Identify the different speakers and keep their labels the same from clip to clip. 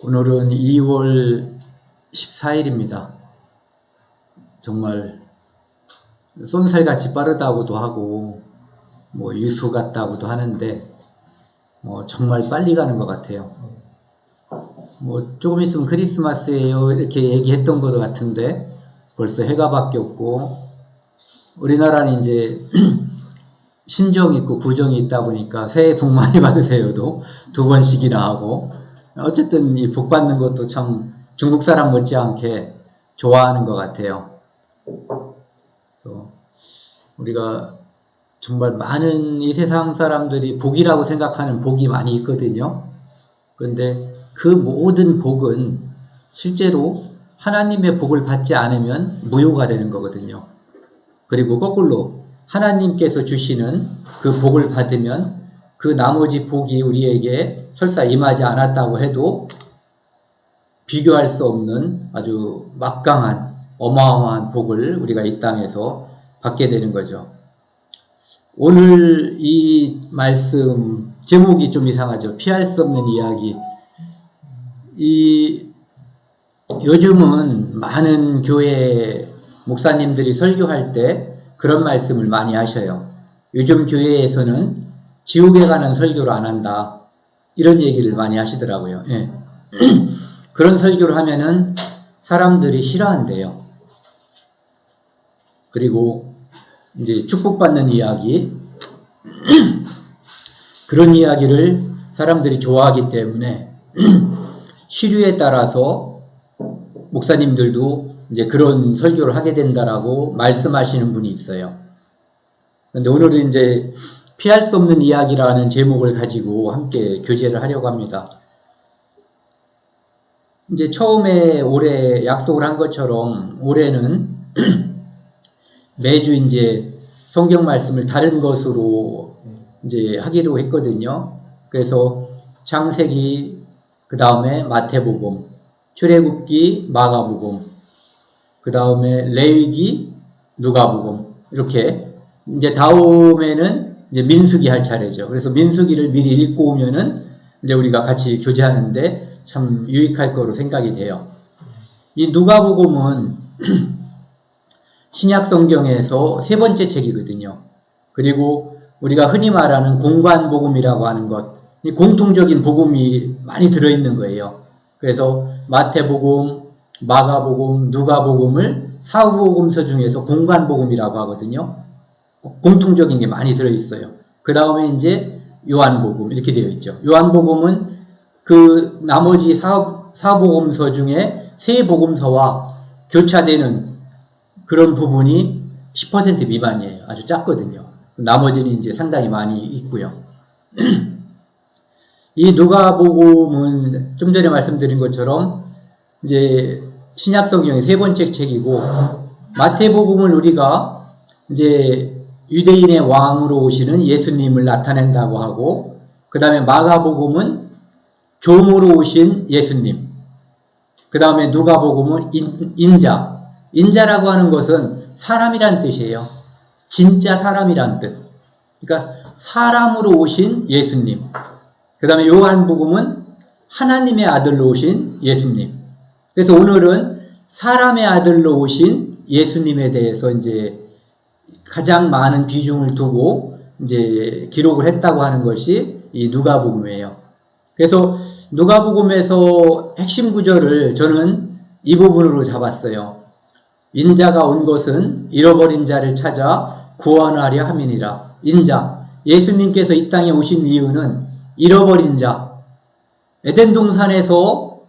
Speaker 1: 오늘은 2월 14일입니다. 정말 쏜살같이 빠르다고도 하고 유수 같다고도 하는데 정말 빨리 가는 것 같아요. 조금 있으면 크리스마스예요 이렇게 얘기했던 것 같은데 벌써 해가 바뀌었고, 우리나라는 이제 신정이 있고 구정이 있다 보니까 새해 복 많이 받으세요도 2번씩이나 하고, 어쨌든 이 복 받는 것도 참 중국 사람 못지않게 좋아하는 것 같아요. 우리가 정말 많은 이 세상 사람들이 복이라고 생각하는 복이 많이 있거든요. 그런데 그 모든 복은 실제로 하나님의 복을 받지 않으면 무효가 되는 거거든요. 그리고 거꾸로 하나님께서 주시는 그 복을 받으면 그 나머지 복이 우리에게 설사 임하지 않았다고 해도 비교할 수 없는 아주 막강한 어마어마한 복을 우리가 이 땅에서 받게 되는 거죠. 오늘 이 말씀 제목이 좀 이상하죠. 피할 수 없는 이야기. 요즘은 많은 교회 목사님들이 설교할 때 그런 말씀을 많이 하셔요. 요즘 교회에서는 지옥에 가는 설교를 안 한다, 이런 얘기를 많이 하시더라고요. 예. 그런 설교를 하면은 사람들이 싫어한대요. 그리고 이제 축복받는 이야기, 그런 이야기를 사람들이 좋아하기 때문에 시류에 따라서 목사님들도 이제 그런 설교를 하게 된다라고 말씀하시는 분이 있어요. 그런데 오늘은 이제 피할 수 없는 이야기라는 제목을 가지고 함께 교제를 하려고 합니다. 이제 처음에 올해 약속을 한 것처럼 올해는 매주 이제 성경 말씀을 다른 것으로 이제 하기로 했거든요. 그래서 창세기, 그 다음에 마태복음, 출애굽기, 마가복음, 그 다음에 레위기, 누가복음, 이렇게 이제 다음에는 이제 민수기 할 차례죠. 그래서 민수기를 미리 읽고 오면은 이제 우리가 같이 교제하는데 참 유익할 거로 생각이 돼요. 이 누가복음은 신약 성경에서 3번째 책이거든요. 그리고 우리가 흔히 말하는 공관복음이라고 하는 것, 이 공통적인 복음이 많이 들어있는 거예요. 그래서 마태복음, 마가복음, 누가복음을 사복음서 중에서 공관복음이라고 하거든요. 공통적인 게 많이 들어있어요. 그 다음에 이제 요한복음 이렇게 되어 있죠. 요한복음은 그 나머지 사복음서 중에 세 복음서와 교차되는 그런 부분이 10% 미만이에요. 아주 작거든요. 나머지는 이제 상당히 많이 있고요. 이 누가복음은 좀 전에 말씀드린 것처럼 이제 신약 성경의 3번째 책이고, 마태복음을 우리가 이제 유대인의 왕으로 오시는 예수님을 나타낸다고 하고, 그 다음에 마가복음은 종으로 오신 예수님, 그 다음에 누가복음은 인자라고 하는 것은 사람이란 뜻이에요. 진짜 사람이란 뜻. 그러니까 사람으로 오신 예수님. 그 다음에 요한복음은 하나님의 아들로 오신 예수님. 그래서 오늘은 사람의 아들로 오신 예수님에 대해서 이제 가장 많은 비중을 두고 이제 기록을 했다고 하는 것이 이 누가복음이에요. 그래서 누가복음에서 핵심 구절을 저는 이 부분으로 잡았어요. 인자가 온 것은 잃어버린 자를 찾아 구원하려 함이니라. 인자, 예수님께서 이 땅에 오신 이유는 잃어버린 자, 에덴 동산에서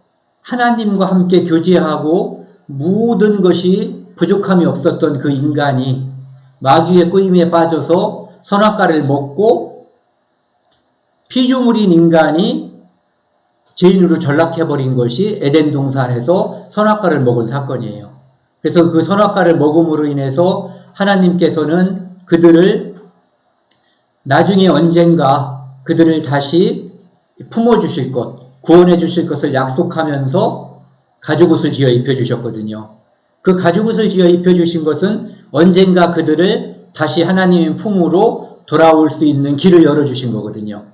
Speaker 1: 하나님과 함께 교제하고 모든 것이 부족함이 없었던 그 인간이 마귀의 꼬임에 빠져서 선악과를 먹고 피조물인 인간이 죄인으로 전락해버린 것이 에덴 동산에서 선악과를 먹은 사건이에요. 그래서 그 선악과를 먹음으로 인해서 하나님께서는 그들을 나중에 언젠가 그들을 다시 품어주실 것, 구원해 주실 것을 약속하면서 가죽옷을 지어 입혀주셨거든요. 그 가죽옷을 지어 입혀주신 것은 언젠가 그들을 다시 하나님의 품으로 돌아올 수 있는 길을 열어주신 거거든요.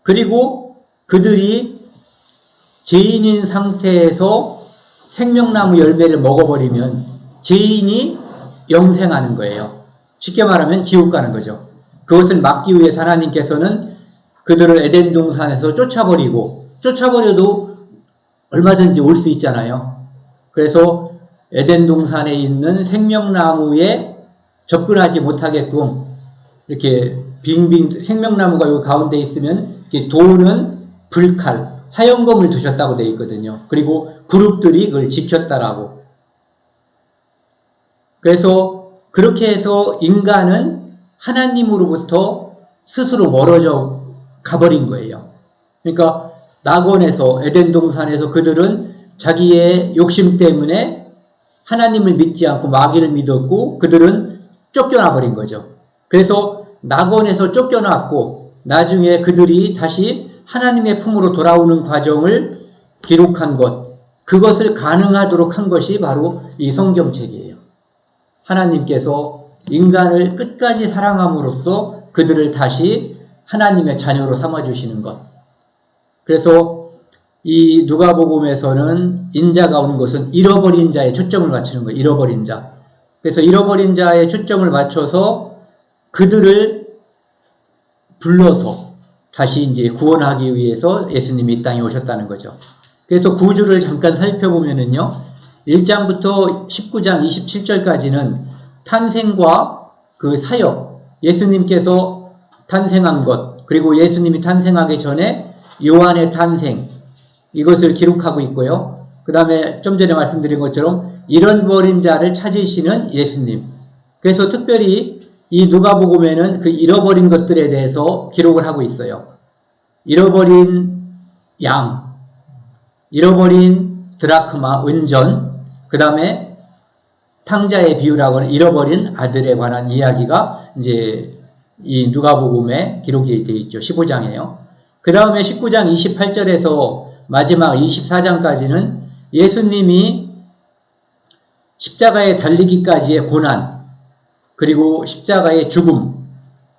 Speaker 1: 그리고 그들이 죄인인 상태에서 생명나무 열매를 먹어버리면 죄인이 영생하는 거예요. 쉽게 말하면 지옥 가는 거죠. 그것을 막기 위해서 하나님께서는 그들을 에덴 동산에서 쫓아버려도 얼마든지 올 수 있잖아요. 그래서 에덴 동산에 있는 생명나무에 접근하지 못하게끔 이렇게 빙빙 생명나무가 여기 가운데 있으면 돌은 불칼, 화염검을 두셨다고 되어 있거든요. 그리고 그룹들이 그걸 지켰다라고. 그래서 그렇게 해서 인간은 하나님으로부터 스스로 멀어져 가버린 거예요. 그러니까 낙원에서 에덴 동산에서 그들은 자기의 욕심 때문에 하나님을 믿지 않고 마귀를 믿었고 그들은 쫓겨나 버린 거죠. 그래서 낙원에서 쫓겨났고 나중에 그들이 다시 하나님의 품으로 돌아오는 과정을 기록한 것, 그것을 가능하도록 한 것이 바로 이 성경책이에요. 하나님께서 인간을 끝까지 사랑함으로써 그들을 다시 하나님의 자녀로 삼아주시는 것. 그래서 이 누가복음에서는 인자가 오는 것은 잃어버린 자에 초점을 맞추는 거예요. 잃어버린 자. 그래서 잃어버린 자에 초점을 맞춰서 그들을 불러서 다시 이제 구원하기 위해서 예수님이 이 땅에 오셨다는 거죠. 그래서 구주를 잠깐 살펴보면은요, 1장부터 19장 27절까지는 탄생과 그 사역, 예수님께서 탄생한 것, 그리고 예수님이 탄생하기 전에 요한의 탄생, 이것을 기록하고 있고요. 그 다음에 좀 전에 말씀드린 것처럼 잃어버린 자를 찾으시는 예수님. 그래서 특별히 이 누가복음에는 그 잃어버린 것들에 대해서 기록을 하고 있어요. 잃어버린 양, 잃어버린 드라크마, 은전, 그 다음에 탕자의 비유라고 하는 잃어버린 아들에 관한 이야기가 이제 이 누가복음에 기록이 되어 있죠. 15장이에요. 그 다음에 19장 28절에서 마지막 24장까지는 예수님이 십자가에 달리기까지의 고난, 그리고 십자가의 죽음,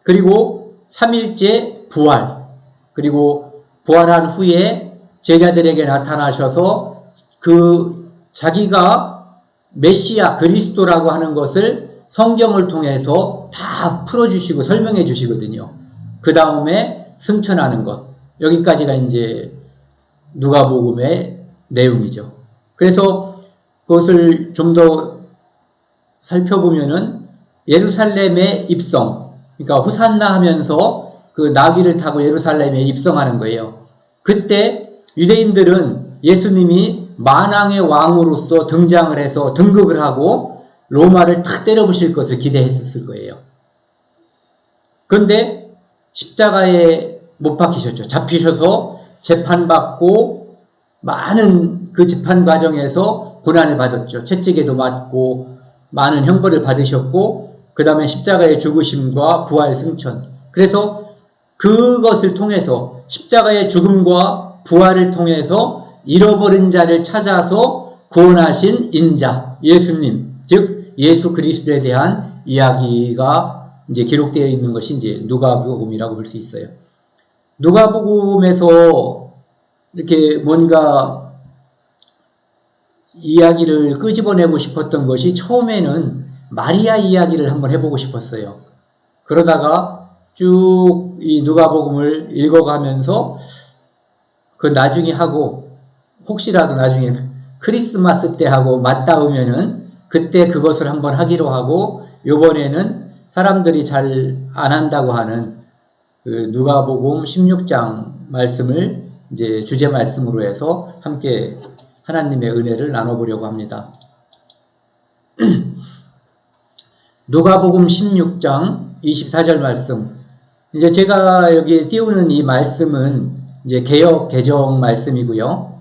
Speaker 1: 그리고 3일째 부활, 그리고 부활한 후에 제자들에게 나타나셔서 그 자기가 메시아 그리스도라고 하는 것을 성경을 통해서 다 풀어주시고 설명해 주시거든요. 그 다음에 승천하는 것. 여기까지가 이제 누가복음의 내용이죠. 그래서 그것을 좀 더 살펴보면은 예루살렘의 입성, 그러니까 호산나 하면서 그 나귀를 타고 예루살렘에 입성하는 거예요. 그때 유대인들은 예수님이 만왕의 왕으로서 등장을 해서 등극을 하고 로마를 탁 때려부실 것을 기대했을 거예요. 그런데 십자가에 못 박히셨죠. 잡히셔서 재판받고 많은 그 재판 과정에서 고난을 받았죠. 채찍에도 맞고 많은 형벌을 받으셨고 그 다음에 십자가의 죽으심과 부활 승천. 그래서 그것을 통해서 십자가의 죽음과 부활을 통해서 잃어버린 자를 찾아서 구원하신 인자, 예수님, 즉 예수 그리스도에 대한 이야기가 이제 기록되어 있는 것이 이제 누가복음이라고 볼 수 있어요. 누가복음에서 이렇게 뭔가 이야기를 끄집어내고 싶었던 것이 처음에는 마리아 이야기를 한번 해보고 싶었어요. 그러다가 쭉 이 누가복음을 읽어가면서 그 나중에 하고 혹시라도 나중에 크리스마스 때 하고 맞닿으면은 그때 그것을 한번 하기로 하고 요번에는 사람들이 잘 안 한다고 하는 그 누가복음 16장 말씀을 이제 주제 말씀으로 해서 함께 하나님의 은혜를 나눠보려고 합니다. 누가복음 16장 24절 말씀. 이제 제가 여기 띄우는 이 말씀은 이제 개역 개정 말씀이고요.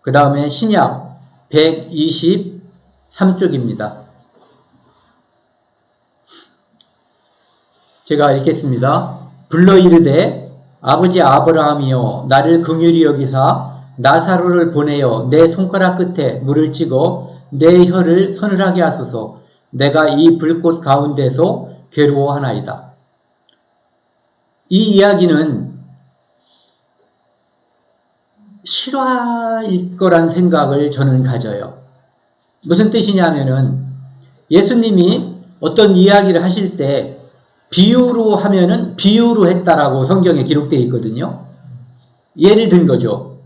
Speaker 1: 그 다음에 신약 123쪽입니다. 제가 읽겠습니다. 불러 이르되 아버지 아브라함이여 나를 긍휼히 여기사 나사로를 보내어 내 손가락 끝에 물을 찍어 내 혀를 서늘하게 하소서. 내가 이 불꽃 가운데서 괴로워하나이다. 이 이야기는 실화일 거란 생각을 저는 가져요. 무슨 뜻이냐면은 예수님이 어떤 이야기를 하실 때 비유로 하면은 비유로 했다라고 성경에 기록되어 있거든요. 예를 든 거죠.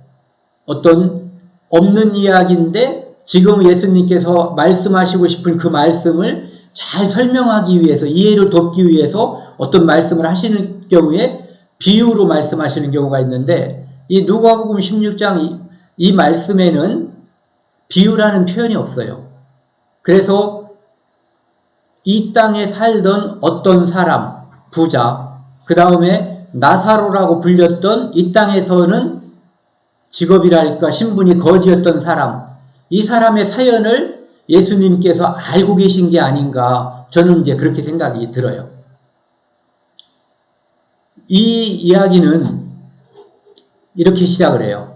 Speaker 1: 어떤 없는 이야기인데 지금 예수님께서 말씀하시고 싶은 그 말씀을 잘 설명하기 위해서, 이해를 돕기 위해서 어떤 말씀을 하시는 경우에 비유로 말씀하시는 경우가 있는데, 이 누가복음 16장 이 말씀에는 비유라는 표현이 없어요. 그래서 이 땅에 살던 어떤 사람, 부자, 그 다음에 나사로라고 불렸던 이 땅에서는 직업이랄까 신분이 거지였던 사람, 이 사람의 사연을 예수님께서 알고 계신 게 아닌가, 저는 이제 그렇게 생각이 들어요. 이 이야기는 이렇게 시작을 해요.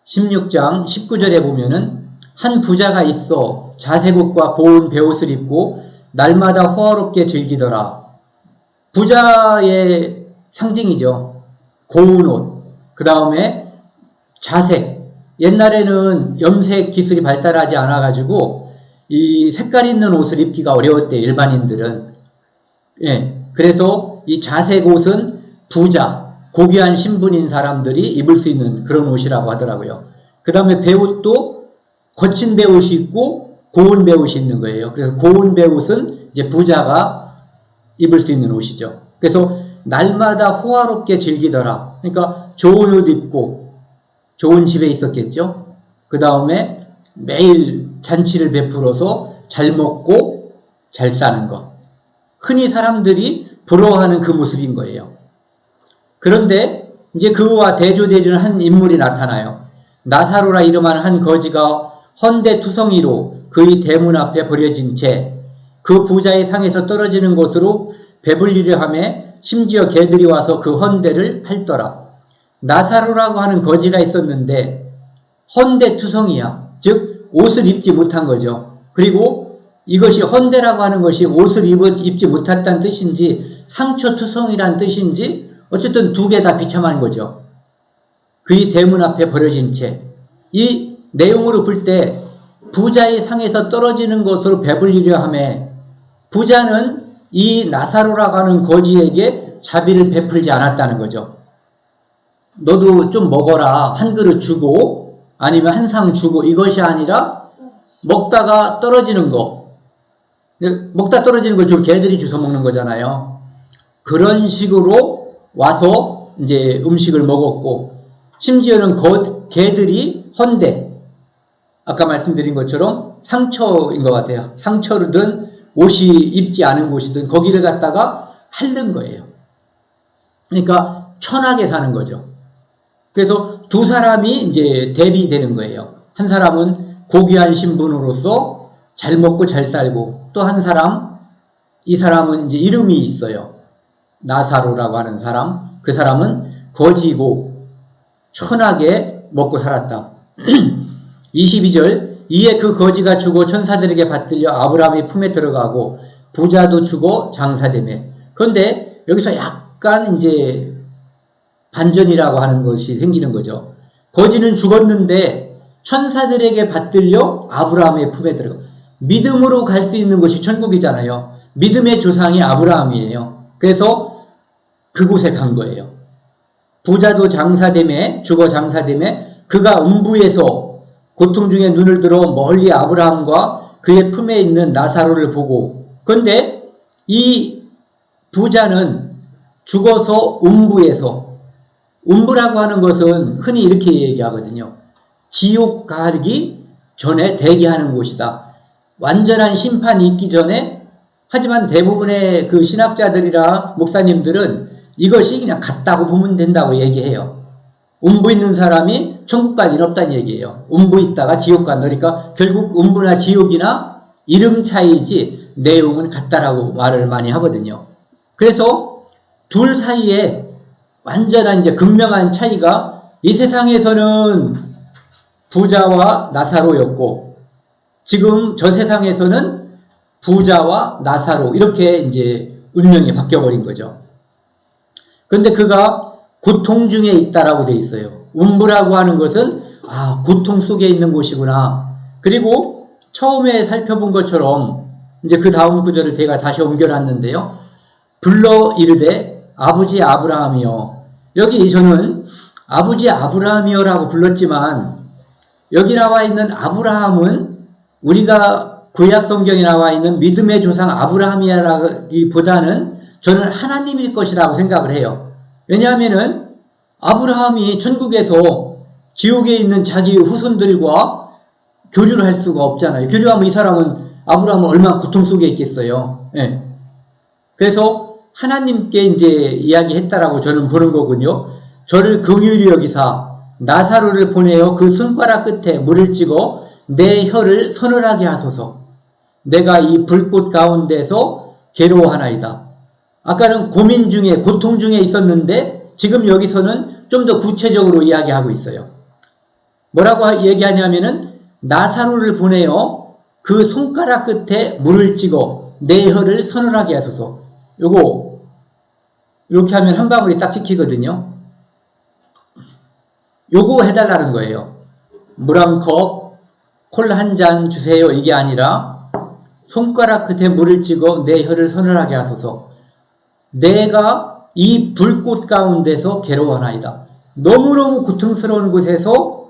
Speaker 1: 16장 19절에 보면은 한 부자가 있어 자색 옷과 고운 베옷을 입고 날마다 호화롭게 즐기더라. 부자의 상징이죠. 고운 옷, 그 다음에 자색. 옛날에는 염색 기술이 발달하지 않아가지고 이 색깔 있는 옷을 입기가 어려웠대, 일반인들은. 예. 그래서 이 자색 옷은 부자, 고귀한 신분인 사람들이 입을 수 있는 그런 옷이라고 하더라고요. 그 다음에 베옷도 거친 베옷이 있고 고운 베옷이 있는 거예요. 그래서 고운 베옷은 이제 부자가 입을 수 있는 옷이죠. 그래서 날마다 호화롭게 즐기더라. 그러니까 좋은 옷 입고 좋은 집에 있었겠죠. 그 다음에 매일 잔치를 베풀어서 잘 먹고 잘 사는 것. 흔히 사람들이 부러워하는 그 모습인 거예요. 그런데 이제 그와 대조되는 한 인물이 나타나요. 나사로라 이름하는 한 거지가 헌데투성이로 그의 대문 앞에 버려진 채 그 부자의 상에서 떨어지는 곳으로 배불리려 하매 심지어 개들이 와서 그 헌데를 핥더라. 나사로라고 하는 거지가 있었는데 헌데투성이야. 즉 옷을 입지 못한 거죠. 그리고 이것이 헌데라고 하는 것이 옷을 입지 못했다는 뜻인지 상처투성이라는 뜻인지 어쨌든 두 개 다 비참한 거죠. 그의 대문 앞에 버려진 채. 이 내용으로 볼 때 부자의 상에서 떨어지는 것으로 배불리려 하매 부자는 이 나사로라고 하는 거지에게 자비를 베풀지 않았다는 거죠. 너도 좀 먹어라, 한 그릇 주고 아니면 한 상 주고, 이것이 아니라 먹다가 떨어지는 거, 먹다 떨어지는 걸 주로 개들이 주워 먹는 거잖아요. 그런 식으로 와서 이제 음식을 먹었고, 심지어는 개들이 헌데, 아까 말씀드린 것처럼 상처인 것 같아요. 상처든 옷이 입지 않은 곳이든 거기를 갖다가 핥는 거예요. 그러니까 천하게 사는 거죠. 그래서 두 사람이 이제 대비되는 거예요. 한 사람은 고귀한 신분으로서 잘 먹고 잘 살고, 또 한 사람, 이 사람은 이제 이름이 있어요. 나사로라고 하는 사람. 그 사람은 거지고 천하게 먹고 살았다. 22절, 이에 그 거지가 죽어 천사들에게 받들려 아브라함의 품에 들어가고 부자도 죽어 장사되매. 그런데 여기서 약간 이제 반전이라고 하는 것이 생기는 거죠. 거지는 죽었는데 천사들에게 받들려 아브라함의 품에 들어가. 믿음으로 갈 수 있는 것이 천국이잖아요. 믿음의 조상이 아브라함이에요. 그래서 그곳에 간 거예요. 부자도 장사되매, 죽어 장사되매, 그가 음부에서 고통 중에 눈을 들어 멀리 아브라함과 그의 품에 있는 나사로를 보고, 그런데 이 부자는 죽어서 음부에서, 음부라고 하는 것은 흔히 이렇게 얘기하거든요. 지옥 가기 전에 대기하는 곳이다. 완전한 심판이 있기 전에. 하지만 대부분의 그 신학자들이나 목사님들은 이것이 그냥 같다고 보면 된다고 얘기해요. 음부 있는 사람이 천국 갈 일 없다는 얘기예요. 음부 있다가 지옥 간다. 그러니까 결국 음부나 지옥이나 이름 차이지 내용은 같다라고 말을 많이 하거든요. 그래서 둘 사이에 완전한 이제 극명한 차이가, 이 세상에서는 부자와 나사로였고 지금 저 세상에서는 부자와 나사로, 이렇게 이제 운명이 바뀌어버린 거죠. 그런데 그가 고통 중에 있다라고 돼 있어요. 음부라고 하는 것은 고통 속에 있는 곳이구나. 그리고 처음에 살펴본 것처럼 이제 그 다음 구절을 제가 다시 옮겨놨는데요. 불러 이르되 아버지 아브라함이여. 여기 저는 아버지 아브라함이여라고 불렀지만 여기 나와 있는 아브라함은 우리가 구약 성경에 나와 있는 믿음의 조상 아브라함이라기보다는 저는 하나님일 것이라고 생각을 해요. 왜냐하면은 아브라함이 천국에서 지옥에 있는 자기 후손들과 교류를 할 수가 없잖아요. 교류하면 이 사람은 아브라함은 얼마나 고통 속에 있겠어요. 예. 그래서 하나님께 이제 이야기했다라고 저는 보는 거군요. 저를 긍휼히 여기사 나사로를 보내어 그 손가락 끝에 물을 찍어 내 혀를 서늘하게 하소서. 내가 이 불꽃 가운데서 괴로워하나이다. 아까는 고민 중에 고통 중에 있었는데 지금 여기서는 좀 더 구체적으로 이야기하고 있어요. 뭐라고 얘기하냐면은 나사로를 보내어 그 손가락 끝에 물을 찍어 내 혀를 서늘하게 하소서. 요거 이렇게 하면 한 방울이 딱 찍히거든요. 요거 해달라는 거예요. 물 한 컵, 콜라 한 잔 주세요. 이게 아니라 손가락 끝에 물을 찍어 내 혀를 서늘하게 하소서. 내가 이 불꽃 가운데서 괴로워하나이다. 너무너무 고통스러운 곳에서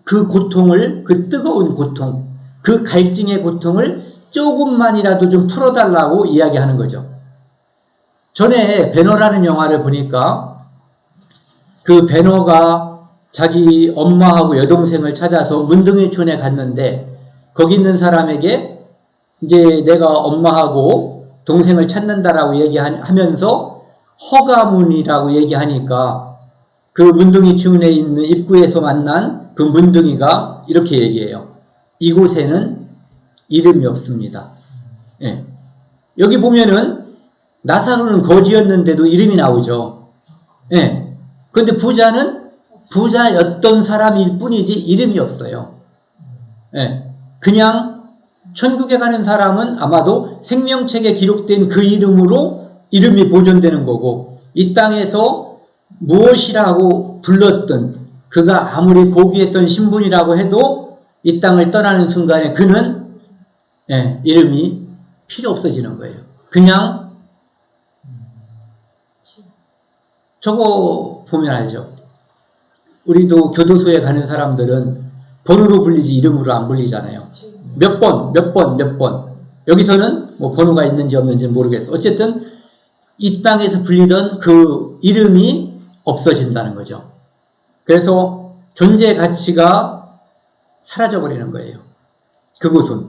Speaker 1: 그 고통을, 그 뜨거운 고통, 그 갈증의 고통을 조금만이라도 좀 풀어달라고 이야기하는 거죠. 전에 배너라는 영화를 보니까 그 배너가 자기 엄마하고 여동생을 찾아서 문둥이촌에 갔는데 거기 있는 사람에게 이제 내가 엄마하고 동생을 찾는다라고 얘기하면서 허가문이라고 얘기하니까 그 문둥이촌에 있는 입구에서 만난 그 문둥이가 이렇게 얘기해요. 이곳에는 이름이 없습니다. 예. 여기 보면은 나사로는 거지였는데도 이름이 나오죠. 예. 그런데 부자는 부자였던 사람일 뿐이지 이름이 없어요. 예. 그냥 천국에 가는 사람은 아마도 생명책에 기록된 그 이름으로 이름이 보존되는 거고 이 땅에서 무엇이라고 불렀던 그가 아무리 고귀했던 신분이라고 해도 이 땅을 떠나는 순간에 그는 이름이 필요 없어지는 거예요. 그냥 저거 보면 알죠. 우리도 교도소에 가는 사람들은 번호로 불리지 이름으로 안 불리잖아요. 몇 번. 여기서는 뭐 번호가 있는지 없는지 모르겠어. 어쨌든 이 땅에서 불리던 그 이름이 없어진다는 거죠. 그래서 존재 가치가 사라져버리는 거예요. 그곳은.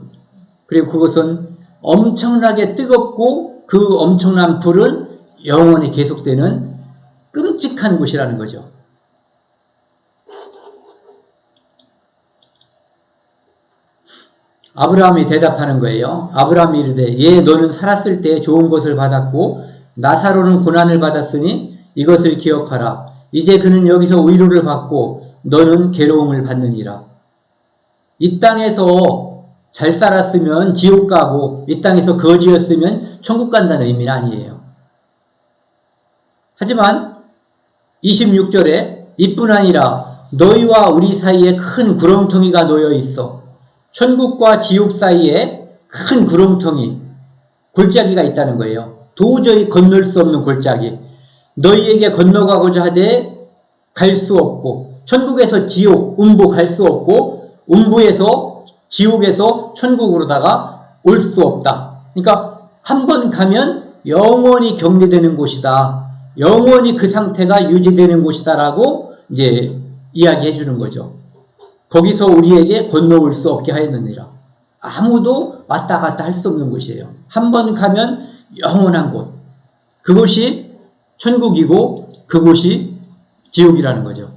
Speaker 1: 그리고 그곳은 엄청나게 뜨겁고 그 엄청난 불은 영원히 계속되는 끔찍한 곳이라는 거죠. 아브라함이 대답하는 거예요. 아브라함이 이르되 예 너는 살았을 때 좋은 것을 받았고 나사로는 고난을 받았으니 이것을 기억하라. 이제 그는 여기서 위로를 받고 너는 괴로움을 받느니라. 이 땅에서 잘 살았으면 지옥 가고 이 땅에서 거지였으면 천국 간다는 의미는 아니에요. 하지만 26절에 이뿐 아니라 너희와 우리 사이에 큰 구렁텅이가 놓여 있어. 천국과 지옥 사이에 큰 구렁텅이, 골짜기가 있다는 거예요. 도저히 건널 수 없는 골짜기. 너희에게 건너가고자 하되 갈 수 없고 천국에서 지옥, 음부 갈 수 없고 음부에서 지옥에서 천국으로다가 올 수 없다. 그러니까 한 번 가면 영원히 격리되는 곳이다. 영원히 그 상태가 유지되는 곳이다라고 이제 이야기해 주는 거죠. 거기서 우리에게 건너올 수 없게 하였느니라. 아무도 왔다 갔다 할 수 없는 곳이에요. 한 번 가면 영원한 곳. 그곳이 천국이고 그곳이 지옥이라는 거죠.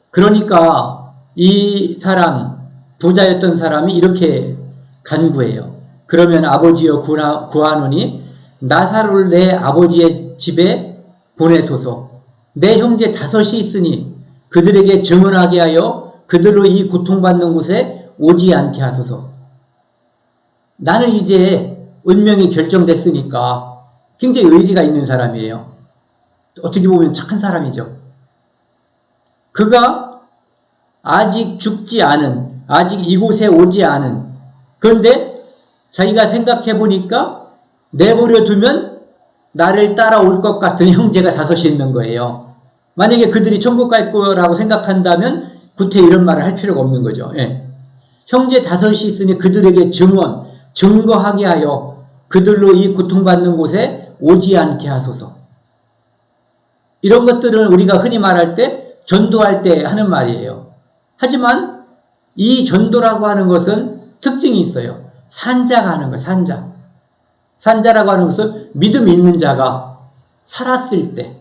Speaker 1: 그러니까 이 사람, 부자였던 사람이 이렇게 간구해요. 그러면 아버지여 구하노니 나사로를 내 아버지의 집에 보내소서. 내 형제 5이 있으니 그들에게 증언하게 하여 그들로 이 고통받는 곳에 오지 않게 하소서. 나는 이제 운명이 결정됐으니까 굉장히 의리가 있는 사람이에요. 어떻게 보면 착한 사람이죠. 그가 아직 죽지 않은, 아직 이곳에 오지 않은, 그런데 자기가 생각해 보니까 내버려 두면 나를 따라올 것 같은 형제가 다섯이 있는 거예요. 만약에 그들이 천국 갈 거라고 생각한다면 구태 이런 말을 할 필요가 없는 거죠. 예. 형제 다섯이 있으니 그들에게 증거하게 하여 그들로 이 고통받는 곳에 오지 않게 하소서. 이런 것들은 우리가 흔히 말할 때, 전도할 때 하는 말이에요. 하지만 이 전도라고 하는 것은 특징이 있어요. 산자가 하는 거예요. 산자라고 하는 것은 믿음이 있는 자가 살았을 때,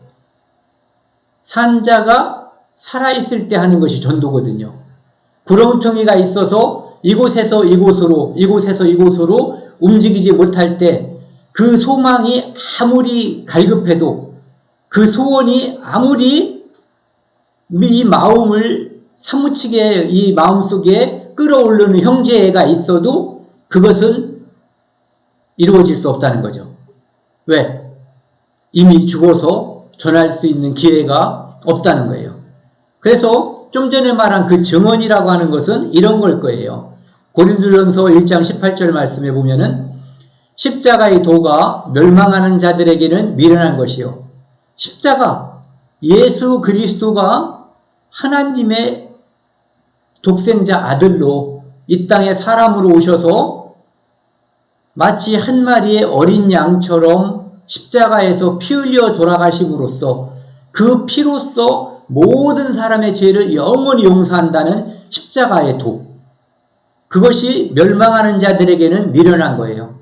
Speaker 1: 산자가 살아있을 때 하는 것이 전도거든요. 구렁텅이가 있어서 이곳에서 이곳으로 움직이지 못할 때 그 소망이 아무리 갈급해도, 그 소원이 아무리 이 마음을 사무치게 이 마음속에 끌어오르는 형제가 있어도 그것은 이루어질 수 없다는 거죠. 왜? 이미 죽어서 전할 수 있는 기회가 없다는 거예요. 그래서 좀 전에 말한 그 증언이라고 하는 것은 이런 걸 거예요. 고린도전서 1장 18절 말씀에 보면은 십자가의 도가 멸망하는 자들에게는 미련한 것이요. 십자가, 예수 그리스도가 하나님의 독생자 아들로 이 땅에 사람으로 오셔서 마치 한 마리의 어린 양처럼 십자가에서 피 흘려 돌아가심으로써 그 피로써 모든 사람의 죄를 영원히 용서한다는 십자가의 도. 그것이 멸망하는 자들에게는 미련한 거예요.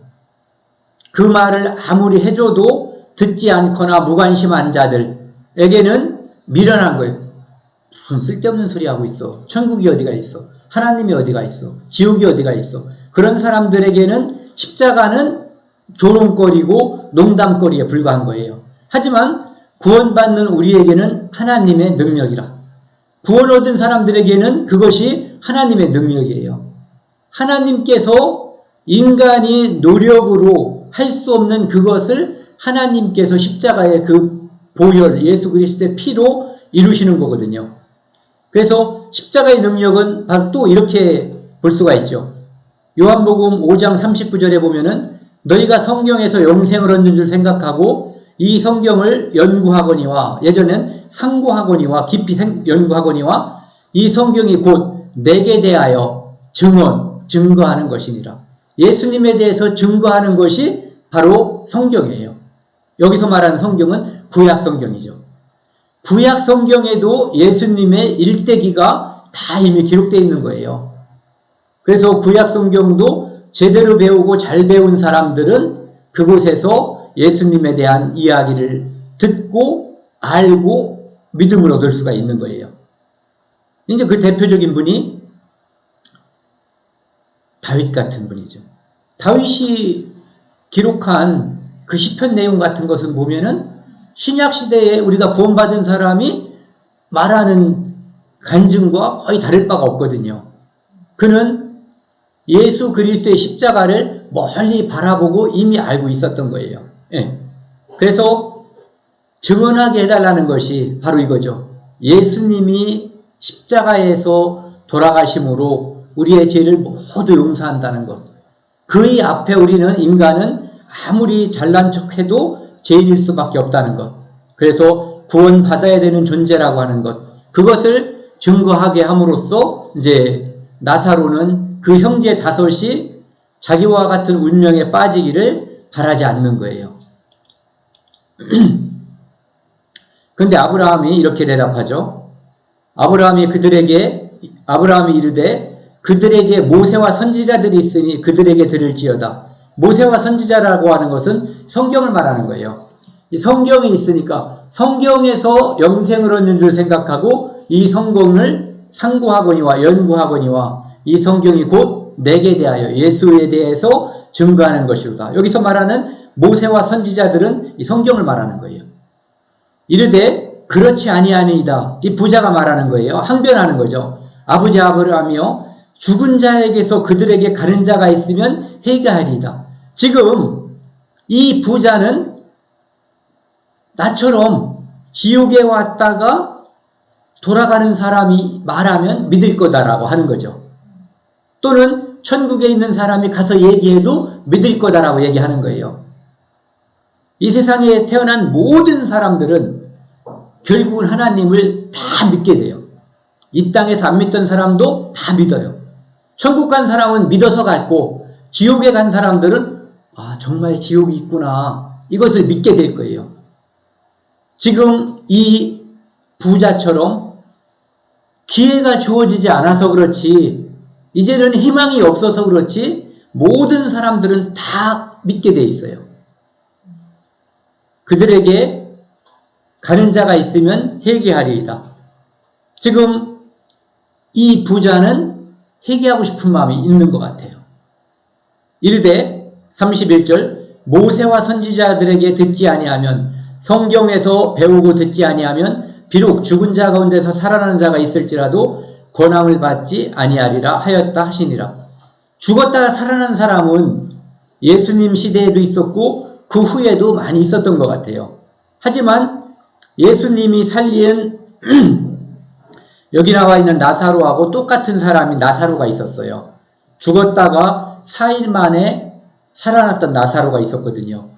Speaker 1: 그 말을 아무리 해줘도 듣지 않거나 무관심한 자들에게는 미련한 거예요. 무슨 쓸데없는 소리 하고 있어. 천국이 어디가 있어. 하나님이 어디가 있어. 지옥이 어디가 있어. 그런 사람들에게는 십자가는 조롱거리고 농담거리에 불과한 거예요. 하지만 구원받는 우리에게는 하나님의 능력이라. 구원 얻은 사람들에게는 그것이 하나님의 능력이에요. 하나님께서 인간이 노력으로 할 수 없는 그것을 하나님께서 십자가의 그 보혈, 예수 그리스도의 피로 이루시는 거거든요. 그래서 십자가의 능력은 바로 또 이렇게 볼 수가 있죠. 요한복음 5장 39절에 보면은 너희가 성경에서 영생을 얻는 줄 생각하고 이 성경을 연구하거니와, 예전엔 상고하거니와 깊이 연구하거니와 이 성경이 곧 내게 대하여 증거하는 것이니라. 예수님에 대해서 증거하는 것이 바로 성경이에요. 여기서 말하는 성경은 구약 성경이죠. 구약 성경에도 예수님의 일대기가 다 이미 기록되어 있는 거예요. 그래서 구약 성경도 제대로 배우고 잘 배운 사람들은 그곳에서 예수님에 대한 이야기를 듣고 알고 믿음을 얻을 수가 있는 거예요. 이제 그 대표적인 분이 다윗 같은 분이죠. 다윗이 기록한 그 시편 내용 같은 것을 보면은 신약 시대에 우리가 구원받은 사람이 말하는 간증과 거의 다를 바가 없거든요. 그는 예수 그리스도의 십자가를 멀리 바라보고 이미 알고 있었던 거예요. 예. 그래서 증언하게 해달라는 것이 바로 이거죠. 예수님이 십자가에서 돌아가심으로 우리의 죄를 모두 용서한다는 것. 그의 앞에 우리는 인간은 아무리 잘난 척해도 죄인일 수밖에 없다는 것. 그래서 구원받아야 되는 존재라고 하는 것. 그것을 증거하게 함으로써 이제 나사로는 그 형제 다섯이 자기와 같은 운명에 빠지기를 바라지 않는 거예요. 그런데 아브라함이 이렇게 대답하죠. 아브라함이 이르되 그들에게 모세와 선지자들이 있으니 그들에게 들을지어다. 모세와 선지자라고 하는 것은 성경을 말하는 거예요. 이 성경이 있으니까 성경에서 영생을 얻는 줄 생각하고 이 성경을 상고하거니와 연구하거니와 이 성경이 곧 내게 대하여 예수에 대해서 증거하는 것이로다. 여기서 말하는 모세와 선지자들은 이 성경을 말하는 거예요. 이르되 그렇지 아니하니이다. 이 부자가 말하는 거예요. 항변하는 거죠. 아버지 아브라함이여 죽은 자에게서 그들에게 가는 자가 있으면 회개하리이다. 지금 이 부자는 나처럼 지옥에 왔다가 돌아가는 사람이 말하면 믿을 거다라고 하는 거죠. 또는 천국에 있는 사람이 가서 얘기해도 믿을 거다라고 얘기하는 거예요. 이 세상에 태어난 모든 사람들은 결국은 하나님을 다 믿게 돼요. 이 땅에서 안 믿던 사람도 다 믿어요. 천국 간 사람은 믿어서 갔고, 지옥에 간 사람들은 정말 지옥이 있구나, 이것을 믿게 될 거예요. 지금 이 부자처럼 기회가 주어지지 않아서 그렇지, 이제는 희망이 없어서 그렇지, 모든 사람들은 다 믿게 돼 있어요. 그들에게 가는 자가 있으면 회개하리이다. 지금 이 부자는 회개하고 싶은 마음이 있는 것 같아요. 이르되 31절 모세와 선지자들에게 듣지 아니하면, 성경에서 배우고 듣지 아니하면 비록 죽은 자 가운데서 살아나는 자가 있을지라도 권함을 받지 아니하리라 하였다 하시니라. 죽었다가 살아난 사람은 예수님 시대에도 있었고 그 후에도 많이 있었던 것 같아요. 하지만 예수님이 살린 여기 나와 있는 나사로하고 똑같은 사람이 나사로가 있었어요. 죽었다가 4일 만에 살아났던 나사로가 있었거든요.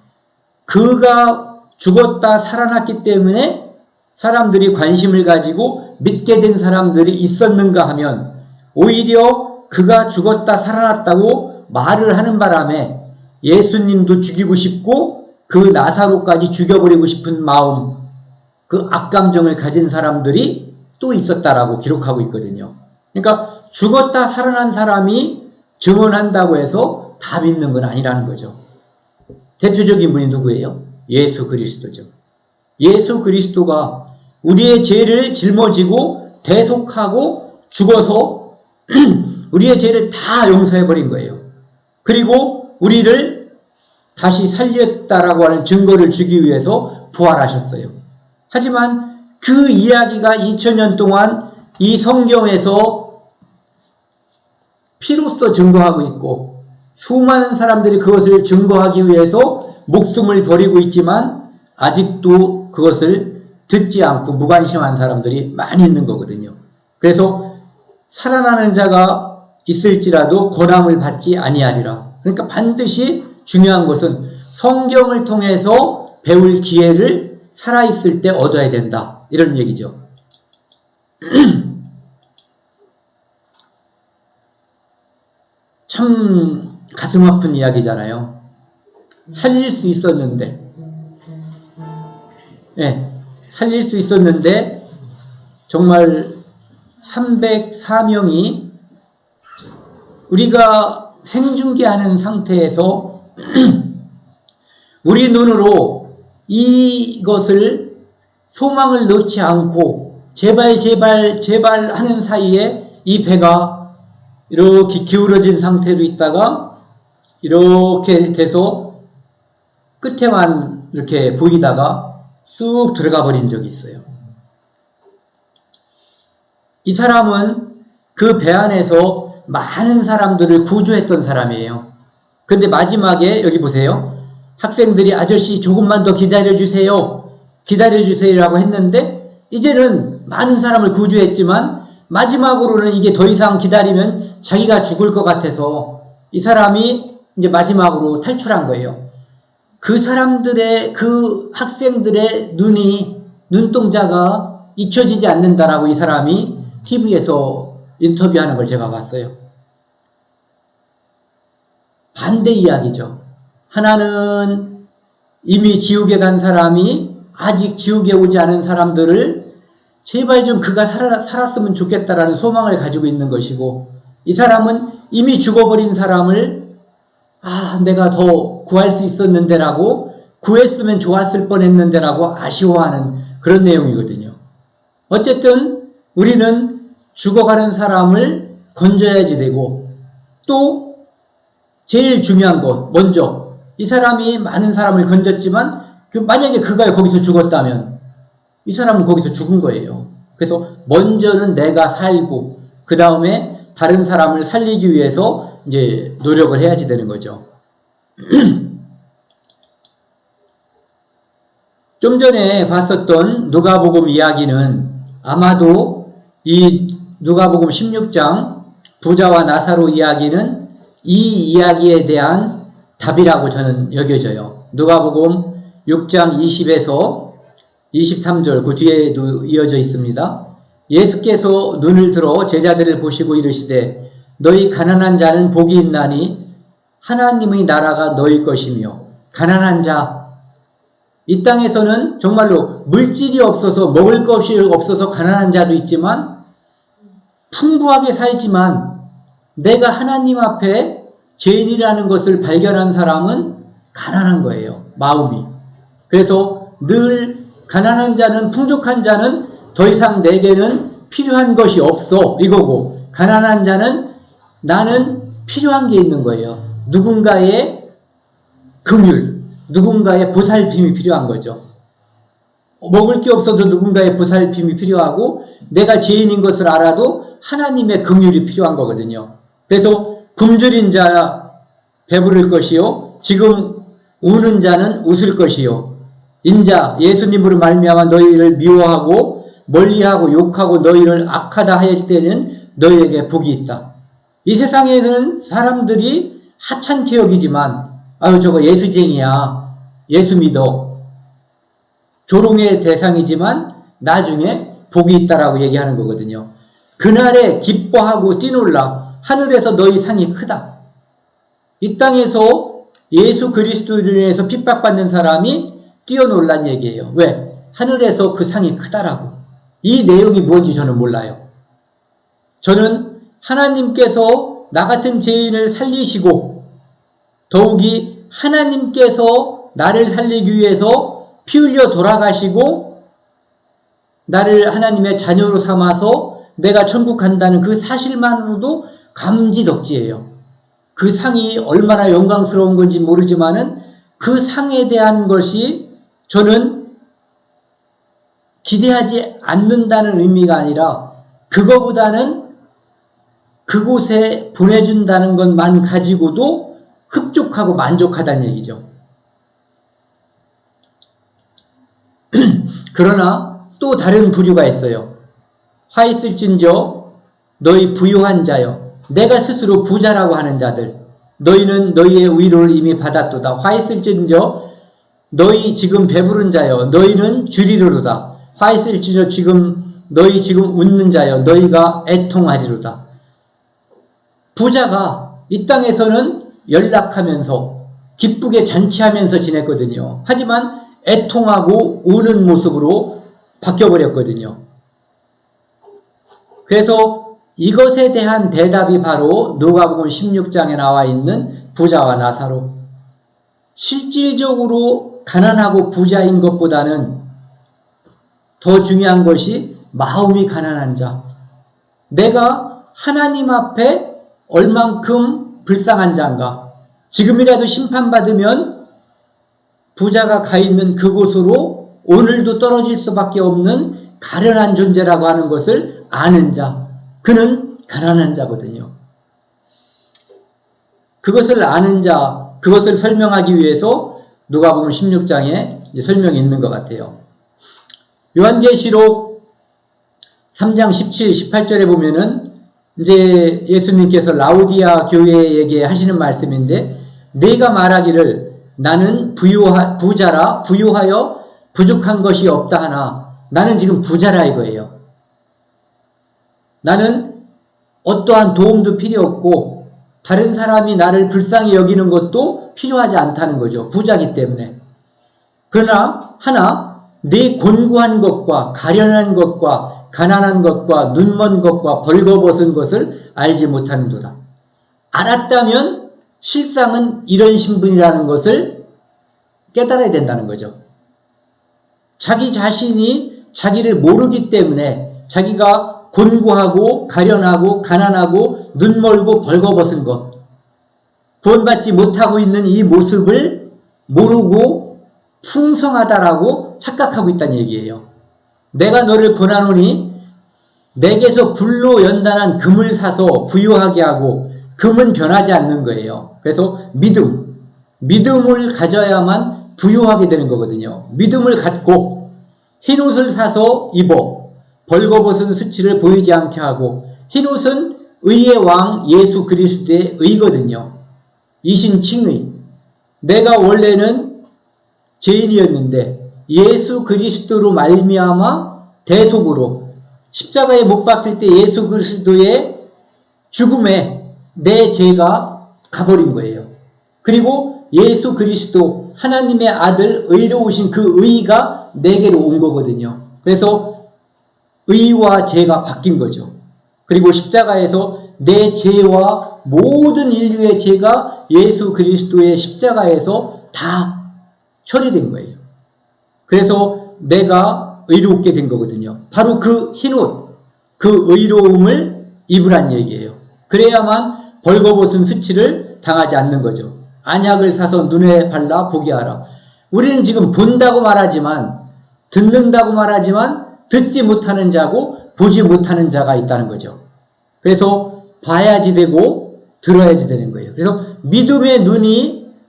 Speaker 1: 그가 죽었다 살아났기 때문에 사람들이 관심을 가지고 믿게 된 사람들이 있었는가 하면, 오히려 그가 죽었다 살아났다고 말을 하는 바람에 예수님도 죽이고 싶고 그 나사로까지 죽여버리고 싶은 마음, 그 악감정을 가진 사람들이 또 있었다라고 기록하고 있거든요. 그러니까 죽었다 살아난 사람이 증언한다고 해서 다 믿는 건 아니라는 거죠. 대표적인 분이 누구예요? 예수 그리스도죠. 예수 그리스도가 우리의 죄를 짊어지고 대속하고 죽어서 우리의 죄를 다 용서해버린 거예요. 그리고 우리를 다시 살렸다라고 하는 증거를 주기 위해서 부활하셨어요. 하지만 그 이야기가 2000년 동안 이 성경에서 피로써 증거하고 있고, 수많은 사람들이 그것을 증거하기 위해서 목숨을 버리고 있지만 아직도 그것을 듣지 않고 무관심한 사람들이 많이 있는 거거든요. 그래서 살아나는 자가 있을지라도 권함을 받지 아니하리라. 그러니까 반드시 중요한 것은 성경을 통해서 배울 기회를 살아있을 때 얻어야 된다, 이런 얘기죠. 참 가슴 아픈 이야기잖아요. 살릴 수 있었는데, 살릴 수 있었는데 정말 304명이 우리가 생중계하는 상태에서 우리 눈으로 이것을 소망을 놓지 않고 제발 제발 제발 하는 사이에 이 배가 이렇게 기울어진 상태로 있다가 이렇게 돼서 끝에만 이렇게 보이다가 쑥 들어가 버린 적이 있어요. 이 사람은 그 배 안에서 많은 사람들을 구조했던 사람이에요. 근데 마지막에 여기 보세요. 학생들이 아저씨 조금만 더 기다려주세요. 기다려주세요라고 했는데 이제는 많은 사람을 구조했지만 마지막으로는 이게 더 이상 기다리면 자기가 죽을 것 같아서 이 사람이 이제 마지막으로 탈출한 거예요. 그 사람들의, 그 학생들의 눈동자가 잊혀지지 않는다라고 이 사람이 TV에서 인터뷰하는 걸 제가 봤어요. 반대 이야기죠. 하나는 이미 지옥에 간 사람이 아직 지옥에 오지 않은 사람들을 제발 좀 그가 살았으면 좋겠다라는 소망을 가지고 있는 것이고, 이 사람은 이미 죽어버린 사람을 내가 더 구할 수 있었는데라고, 구했으면 좋았을 뻔했는데라고 아쉬워하는 그런 내용이거든요. 어쨌든 우리는 죽어가는 사람을 건져야지 되고, 또 제일 중요한 것, 먼저 이 사람이 많은 사람을 건졌지만 만약에 그가 거기서 죽었다면 이 사람은 거기서 죽은 거예요. 그래서 먼저는 내가 살고 그 다음에 다른 사람을 살리기 위해서 이제 노력을 해야지 되는 거죠. 좀 전에 봤었던 누가복음 이야기는 아마도 이 누가복음 16장 부자와 나사로 이야기는 이 이야기에 대한 답이라고 저는 여겨져요. 누가복음 6장 20에서 23절 그 뒤에도 이어져 있습니다. 예수께서 눈을 들어 제자들을 보시고 이르시되 너희 가난한 자는 복이 있나니 하나님의 나라가 너희 것이며 가난한 자 이 땅에서는 정말로 물질이 없어서 먹을 것이 없어서 가난한 자도 있지만 풍부하게 살지만 내가 하나님 앞에 죄인이라는 것을 발견한 사람은 가난한 거예요. 마음이. 그래서 늘 가난한 자는 풍족한 자는 더 이상 내게는 필요한 것이 없어 이거고 가난한 자는 나는 필요한 게 있는 거예요. 누군가의 긍휼, 누군가의 보살핌이 필요한 거죠. 먹을 게 없어도 누군가의 보살핌이 필요하고 내가 죄인인 것을 알아도 하나님의 긍휼이 필요한 거거든요. 그래서 굶주린 자 배부를 것이요 지금 우는 자는 웃을 것이요 인자 예수님으로 말미암아 너희를 미워하고 멀리하고 욕하고 너희를 악하다 하였을 때는 너희에게 복이 있다. 이 세상에는 사람들이 하찮게 여기지만 아유 저거 예수쟁이야 예수 믿어 조롱의 대상이지만 나중에 복이 있다라고 얘기하는 거거든요. 그날에 기뻐하고 뛰놀라 하늘에서 너희 상이 크다. 이 땅에서 예수 그리스도를 인해서 핍박받는 사람이 뛰어놀란 얘기예요. 왜? 하늘에서 그 상이 크다라고. 이 내용이 뭔지 저는 몰라요. 저는 하나님께서 나 같은 죄인을 살리시고 더욱이 하나님께서 나를 살리기 위해서 피 흘려 돌아가시고 나를 하나님의 자녀로 삼아서 내가 천국 간다는 그 사실만으로도 감지덕지예요. 그 상이 얼마나 영광스러운 건지 모르지만은 그 상에 대한 것이 저는 기대하지 않는다는 의미가 아니라 그거보다는 그곳에 보내준다는 것만 가지고도 흡족하고 만족하다는 얘기죠. 그러나 또 다른 부류가 있어요. 화 있을진저 너희 부유한 자여 내가 스스로 부자라고 하는 자들 너희는 너희의 위로를 이미 받았도다. 화 있을진저 너희 지금 배부른 자여 너희는 주리로다. 화 있을진저 너희 지금 웃는 자여 너희가 애통하리로다. 부자가 이 땅에서는 연락하면서 기쁘게 잔치하면서 지냈거든요. 하지만 애통하고 우는 모습으로 바뀌어버렸거든요. 그래서 이것에 대한 대답이 바로 누가복음 16장에 나와 있는 부자와 나사로. 실질적으로 가난하고 부자인 것보다는 더 중요한 것이 마음이 가난한 자. 내가 하나님 앞에 얼만큼 불쌍한 자인가. 지금이라도 심판받으면 부자가 가 있는 그곳으로 오늘도 떨어질 수밖에 없는 가련한 존재라고 하는 것을 아는 자. 그는 가난한 자거든요. 그것을 아는 자, 그것을 설명하기 위해서 누가복음 16장에 설명이 있는 것 같아요. 요한계시록 3장 17, 18절에 보면은 이제 예수님께서 라우디아 교회에게 하시는 말씀인데 내가 말하기를 나는 부자라 부유하여 부족한 것이 없다 하나 나는 지금 부자라 이거예요. 나는 어떠한 도움도 필요 없고 다른 사람이 나를 불쌍히 여기는 것도 필요하지 않다는 거죠. 부자기 때문에. 그러나 하나 네 곤고한 것과 가련한 것과 가난한 것과 눈먼 것과 벌거벗은 것을 알지 못하는도다. 알았다면 실상은 이런 신분이라는 것을 깨달아야 된다는 거죠. 자기 자신이 자기를 모르기 때문에 자기가 곤고하고 가련하고 가난하고 눈멀고 벌거벗은 것, 구원받지 못하고 있는 이 모습을 모르고 풍성하다라고 착각하고 있다는 얘기예요. 내가 너를 권하노니 내게서 불로 연단한 금을 사서 부유하게 하고 금은 변하지 않는 거예요. 그래서 믿음을 가져야만 부유하게 되는 거거든요. 믿음을 갖고 흰옷을 사서 입어 벌거벗은 수치를 보이지 않게 하고, 흰옷은 의의 왕 예수 그리스도의 의거든요. 이신칭의. 내가 원래는 죄인이었는데 예수 그리스도로 말미암아 대속으로 십자가에 못 박힐 때 예수 그리스도의 죽음에 내 죄가 가버린 거예요. 그리고 예수 그리스도 하나님의 아들 의로우신 그 의가 내게로 온 거거든요. 그래서 의와 죄가 바뀐 거죠. 그리고 십자가에서 내 죄와 모든 인류의 죄가 예수 그리스도의 십자가에서 다 처리된 거예요. 그래서 내가 의롭게 된 거거든요. 바로 그 흰옷, 그 의로움을 입으란 얘기예요. 그래야만 벌거벗은 수치를 당하지 않는 거죠. 안약을 사서 눈에 발라 보게 하라. 우리는 지금 본다고 말하지만, 듣는다고 말하지만 듣지 못하는 자고 보지 못하는 자가 있다는 거죠. 그래서 봐야지 되고 들어야지 되는 거예요. 그래서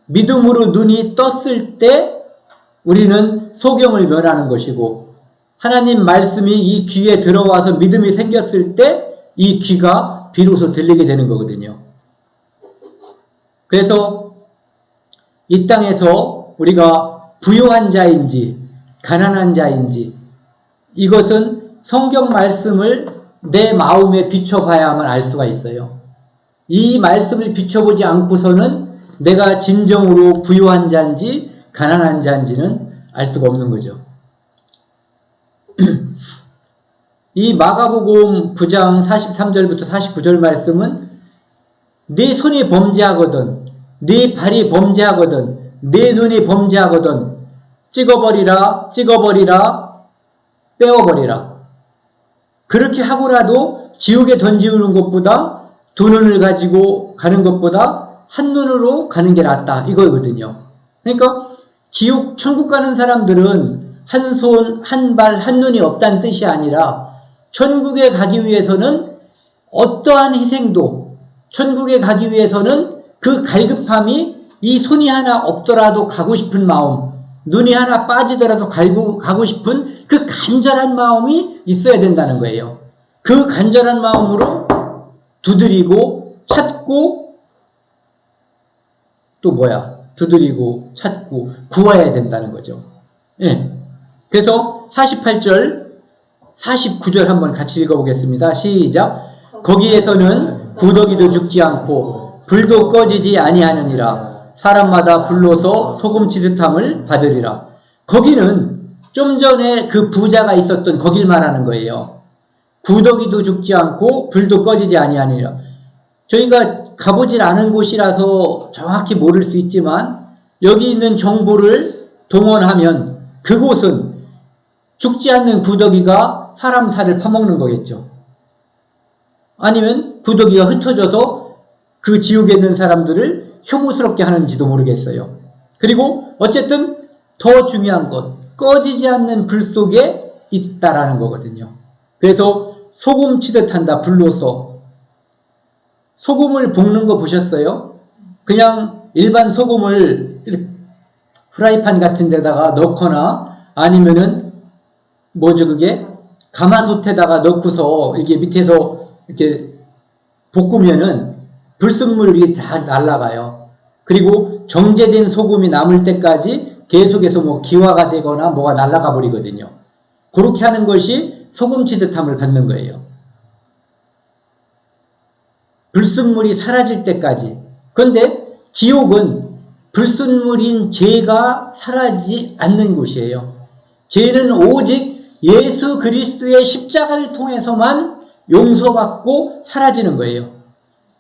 Speaker 1: 믿음으로 눈이 떴을 때 우리는 소경을 면하는 것이고, 하나님 말씀이 이 귀에 들어와서 믿음이 생겼을 때 이 귀가 비로소 들리게 되는 거거든요. 그래서 이 땅에서 우리가 부유한 자인지 가난한 자인지, 이것은 성경 말씀을 내 마음에 비춰봐야만 알 수가 있어요. 이 말씀을 비춰보지 않고서는 내가 진정으로 부유한 자인지 가난한 자인지는 알 수가 없는 거죠. 이 마가복음 9장 43절부터 49절 말씀은 네 손이 범죄하거든, 네 발이 범죄하거든, 네 눈이 범죄하거든 찍어버리라, 빼어버리라. 그렇게 하고라도 지옥에 던지우는 것보다, 두 눈을 가지고 가는 것보다 한 눈으로 가는 게 낫다, 이거거든요. 그러니까 지옥, 천국 가는 사람들은 한 손, 한 발, 한 눈이 없다는 뜻이 아니라, 천국에 가기 위해서는 어떠한 희생도, 천국에 가기 위해서는 그 갈급함이, 이 손이 하나 없더라도 가고 싶은 마음, 눈이 하나 빠지더라도 가고 싶은 그 간절한 마음이 있어야 된다는 거예요. 그 간절한 마음으로 두드리고 찾고, 두드리고 찾고 구해야 된다는 거죠. 예. 그래서 48절, 49절 한번 같이 읽어보겠습니다. 시작. 거기에서는 구더기도 죽지 않고 불도 꺼지지 아니하느니라. 사람마다 불로서 소금치듯함을 받으리라. 거기는 좀 전에 그 부자가 있었던 거길 말하는 거예요. 구더기도 죽지 않고 불도 꺼지지 아니하니라. 저희가 가보질 않은 곳이라서 정확히 모를 수 있지만, 여기 있는 정보를 동원하면 그곳은 죽지 않는 구더기가 사람 살을 파먹는 거겠죠. 아니면 구더기가 흩어져서 그 지옥에 있는 사람들을 혐오스럽게 하는지도 모르겠어요. 그리고 어쨌든 더 중요한 것, 꺼지지 않는 불 속에 있다라는 거거든요. 그래서 소금 치듯 한다, 불로서. 소금을 볶는 거 보셨어요? 그냥 일반 소금을 프라이팬 같은 데다가 넣거나, 아니면은 그게 가마솥에다가 넣고서 이게 밑에서 이렇게 볶으면은 불순물이 다 날아가요. 그리고 정제된 소금이 남을 때까지 계속해서 기화가 되거나 뭐가 날아가 버리거든요. 그렇게 하는 것이 소금치듯함을 받는 거예요. 불순물이 사라질 때까지. 그런데 지옥은 불순물인 죄가 사라지지 않는 곳이에요. 죄는 오직 예수 그리스도의 십자가를 통해서만 용서받고 사라지는 거예요.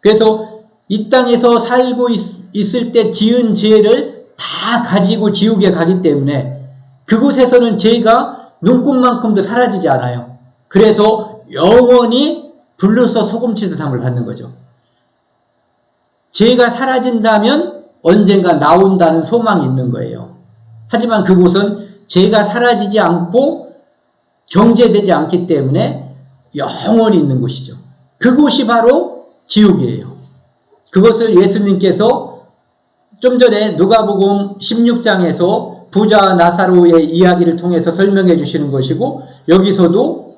Speaker 1: 그래서 이 땅에서 살고 있을 때 지은 죄를 다 가지고 지옥에 가기 때문에 그곳에서는 죄가 눈꽃만큼도 사라지지 않아요. 그래서 영원히 불로서 소금치듯함을 받는 거죠. 죄가 사라진다면 언젠가 나온다는 소망이 있는 거예요. 하지만 그곳은 죄가 사라지지 않고 정제되지 않기 때문에 영원히 있는 곳이죠. 그곳이 바로 지옥이에요. 그것을 예수님께서 좀 전에 누가복음 16장에서 부자 나사로의 이야기를 통해서 설명해 주시는 것이고, 여기서도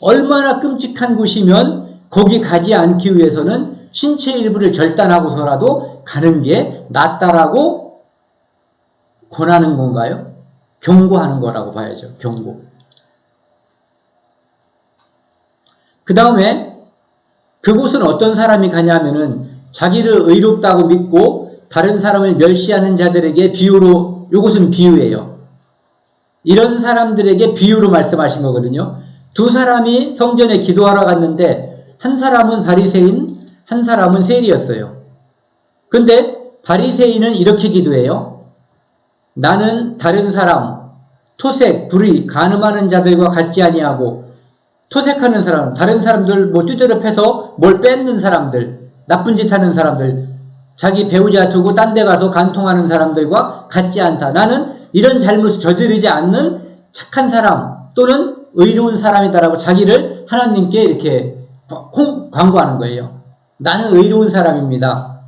Speaker 1: 얼마나 끔찍한 곳이면 거기 가지 않기 위해서는 신체 일부를 절단하고서라도 가는 게 낫다라고 권하는 건가요? 경고하는 거라고 봐야죠. 경고. 그 다음에 그곳은 어떤 사람이 가냐면은 자기를 의롭다고 믿고 다른 사람을 멸시하는 자들에게 비유로, 이것은 비유예요. 이런 사람들에게 비유로 말씀하신 거거든요. 두 사람이 성전에 기도하러 갔는데 한 사람은 바리새인, 한 사람은 세리였어요. 근데 바리새인은 이렇게 기도해요. 나는 다른 사람, 토색, 불의, 간음하는 자들과 같지 아니하고, 토색하는 사람, 다른 사람들 두드려 패서 뭘 뺏는 사람들, 나쁜 짓 하는 사람들, 자기 배우자 두고 딴 데 가서 간통하는 사람들과 같지 않다. 나는 이런 잘못을 저지르지 않는 착한 사람 또는 의로운 사람이다라고 자기를 하나님께 이렇게 광고하는 거예요. 나는 의로운 사람입니다.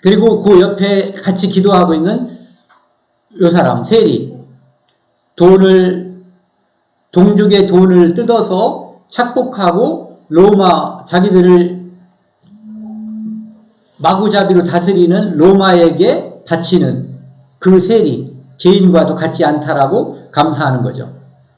Speaker 1: 그리고 그 옆에 같이 기도하고 있는 요 사람, 세리, 동족의 돈을 뜯어서 착복하고 로마, 자기들을 마구잡이로 다스리는 로마에게 바치는 그 세리, 죄인과도 같지 않다라고 감사하는 거죠.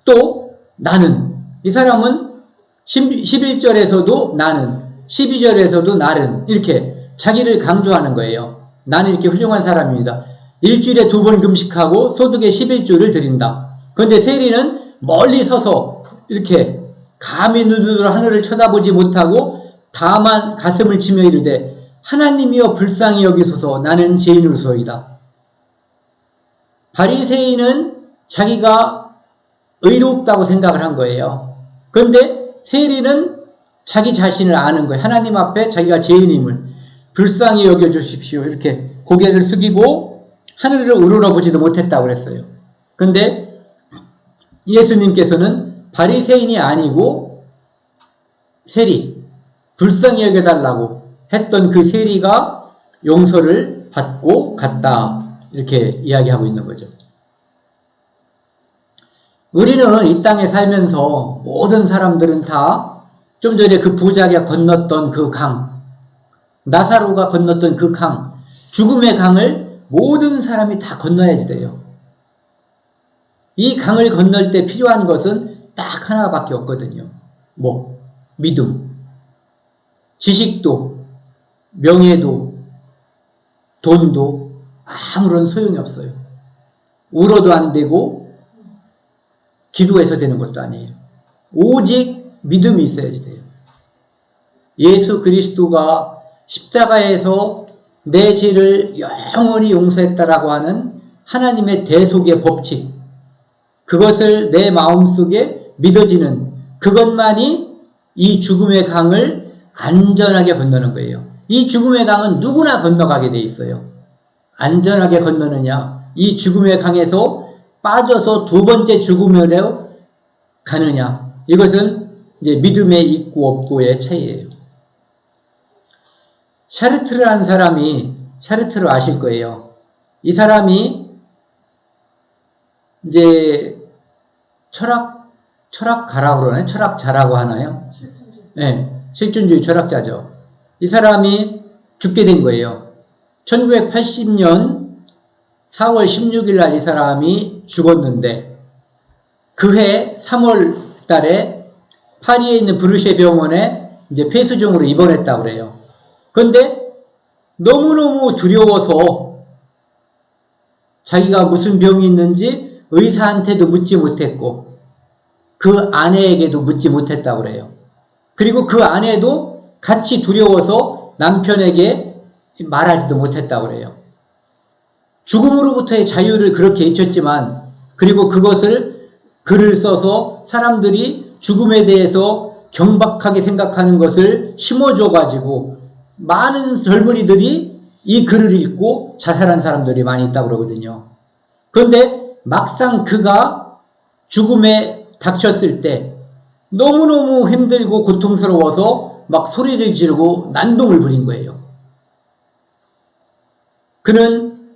Speaker 1: 또 나는, 이 사람은 11절에서도 나는, 12절에서도 나는, 이렇게 자기를 강조하는 거예요. 나는 이렇게 훌륭한 사람입니다. 일주일에 2번 금식하고 소득의 11조를 드린다. 그런데 세리는 멀리 서서 이렇게 감히 눈으로 하늘을 쳐다보지 못하고 다만 가슴을 치며 이르되 하나님이여 불쌍히 여기소서 나는 죄인으로소이다. 바리새인은 자기가 의롭다고 생각을 한 거예요. 그런데 세리는 자기 자신을 아는 거예요. 하나님 앞에 자기가 죄인임을 불쌍히 여겨주십시오. 이렇게 고개를 숙이고 하늘을 우러러보지도 못했다고 그랬어요. 그런데 예수님께서는 바리새인이 아니고 세리, 불쌍히 여겨달라고 했던 그 세리가 용서를 받고 갔다. 이렇게 이야기하고 있는 거죠. 우리는 이 땅에 살면서 모든 사람들은 다 좀 전에 그 부자가 건넜던 그 강, 나사로가 건넜던 그 강, 죽음의 강을 모든 사람이 다 건너야지 돼요. 이 강을 건널 때 필요한 것은 딱 하나밖에 없거든요. 믿음, 지식도, 명예도, 돈도 아무런 소용이 없어요. 울어도 안 되고 기도해서 되는 것도 아니에요. 오직 믿음이 있어야지 돼요. 예수 그리스도가 십자가에서 내 죄를 영원히 용서했다라고 하는 하나님의 대속의 법칙, 그것을 내 마음속에 믿어지는 그것만이 이 죽음의 강을 안전하게 건너는 거예요. 이 죽음의 강은 누구나 건너가게 돼 있어요. 안전하게 건너느냐, 이 죽음의 강에서 빠져서 2번째 죽음으로 가느냐, 이것은 이제 믿음의 있고 없고의 차이예요. 샤르트르라는 사람이, 샤르트르 아실 거예요. 이 사람이 이제 철학가라고 그러나요? 철학자라고 하나요? 네, 실존주의 철학자죠. 이 사람이 죽게 된 거예요. 1980년 4월 16일 날 이 사람이 죽었는데 그해 3월 달에 파리에 있는 브르쉐 병원에 이제 폐수종으로 입원했다고 그래요. 그런데 너무너무 두려워서 자기가 무슨 병이 있는지 의사한테도 묻지 못했고 그 아내에게도 묻지 못했다고 그래요. 그리고 그 아내도 같이 두려워서 남편에게 말하지도 못했다고 그래요. 죽음으로부터의 자유를 그렇게 잊혔지만, 그리고 그것을 글을 써서 사람들이 죽음에 대해서 경박하게 생각하는 것을 심어줘가지고 많은 젊은이들이 이 글을 읽고 자살한 사람들이 많이 있다고 그러거든요. 그런데 막상 그가 죽음에 닥쳤을 때 너무너무 힘들고 고통스러워서 막 소리를 지르고 난동을 부린 거예요. 그는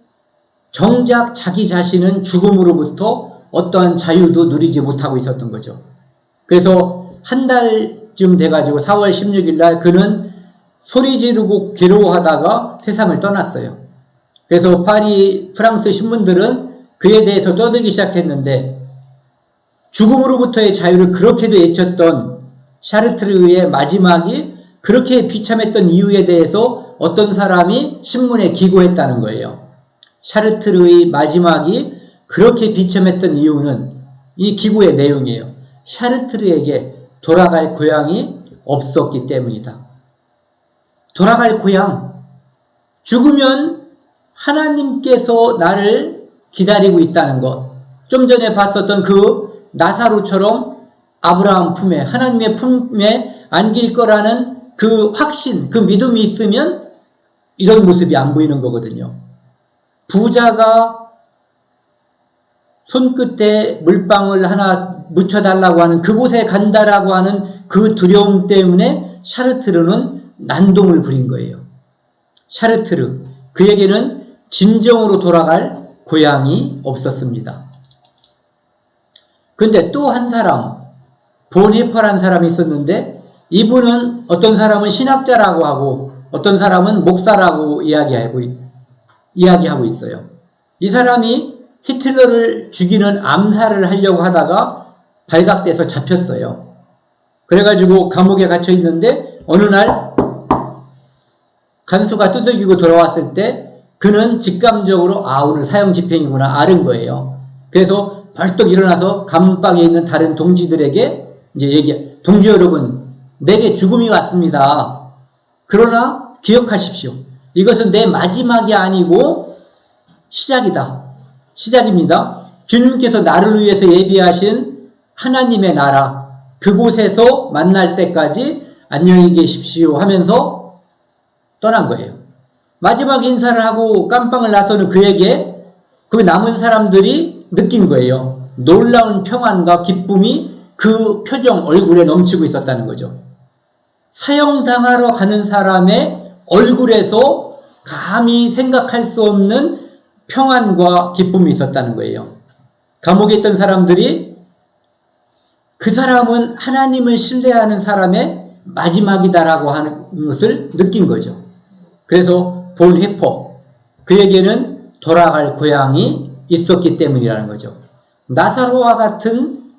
Speaker 1: 정작 자기 자신은 죽음으로부터 어떠한 자유도 누리지 못하고 있었던 거죠. 그래서 한 달쯤 돼가지고 4월 16일 날 그는 소리 지르고 괴로워하다가 세상을 떠났어요. 그래서 파리 프랑스 신문들은 그에 대해서 떠들기 시작했는데, 죽음으로부터의 자유를 그렇게도 외쳤던 샤르트르의 마지막이 그렇게 비참했던 이유에 대해서 어떤 사람이 신문에 기고했다는 거예요. 샤르트르의 마지막이 그렇게 비참했던 이유는 이 기고의 내용이에요. 샤르트르에게 돌아갈 고향이 없었기 때문이다. 돌아갈 고향. 죽으면 하나님께서 나를 기다리고 있다는 것. 좀 전에 봤었던 그 나사로처럼 아브라함 품에, 하나님의 품에 안길 거라는 그 확신, 그 믿음이 있으면 이런 모습이 안 보이는 거거든요. 부자가 손끝에 물방울 하나 묻혀달라고 하는 그곳에 간다라고 하는 그 두려움 때문에 샤르트르는 난동을 부린 거예요. 샤르트르, 그에게는 진정으로 돌아갈 고향이 없었습니다. 근데 또 한 사람, 본헤퍼라는 사람이 있었는데, 이분은 어떤 사람은 신학자라고 하고 어떤 사람은 목사라고 이야기하고 있어요. 이 사람이 히틀러를 죽이는 암살을 하려고 하다가 발각돼서 잡혔어요. 그래가지고 감옥에 갇혀 있는데 어느 날 간수가 두들기고 돌아왔을 때 그는 직감적으로 오늘 사형 집행이구나 알은 거예요. 그래서 벌떡 일어나서 감방에 있는 다른 동지들에게 이제 동지 여러분, 내게 죽음이 왔습니다. 그러나 기억하십시오. 이것은 내 마지막이 아니고 시작입니다. 주님께서 나를 위해서 예비하신 하나님의 나라, 그곳에서 만날 때까지 안녕히 계십시오 하면서 떠난 거예요. 마지막 인사를 하고 깜빵을 나서는 그에게 그 남은 사람들이 느낀 거예요. 놀라운 평안과 기쁨이 그 표정, 얼굴에 넘치고 있었다는 거죠. 사형당하러 가는 사람의 얼굴에서 감히 생각할 수 없는 평안과 기쁨이 있었다는 거예요. 감옥에 있던 사람들이 그 사람은 하나님을 신뢰하는 사람의 마지막이다라고 하는 것을 느낀 거죠. 그래서 본헤퍼, 그에게는 돌아갈 고향이 있었기 때문이라는 거죠. 나사로와 같은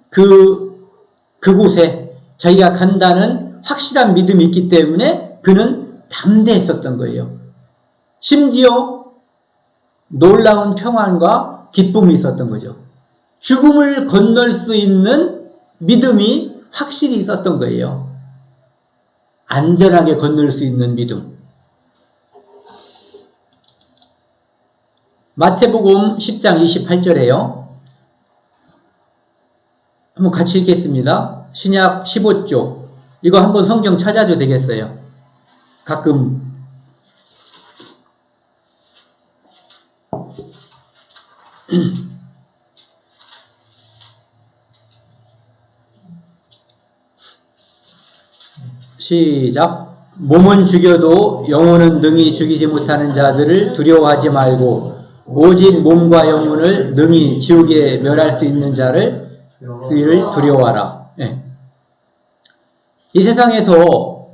Speaker 1: 그곳에 자기가 간다는 확실한 믿음이 있기 때문에 그는 담대했었던 거예요. 심지어 놀라운 평안과 기쁨이 있었던 거죠. 죽음을 건널 수 있는 믿음이 확실히 있었던 거예요. 안전하게 건널 수 있는 믿음. 마태복음 10장 28절에요. 한번 같이 읽겠습니다. 신약 15쪽. 이거 한번 성경 찾아도 되겠어요. 가끔 시작. 몸은 죽여도 영혼은 능히 죽이지 못하는 자들을 두려워하지 말고 오직 몸과 영혼을 능히 지옥에 멸할 수 있는 자를 그를 두려워하라. 네. 이 세상에서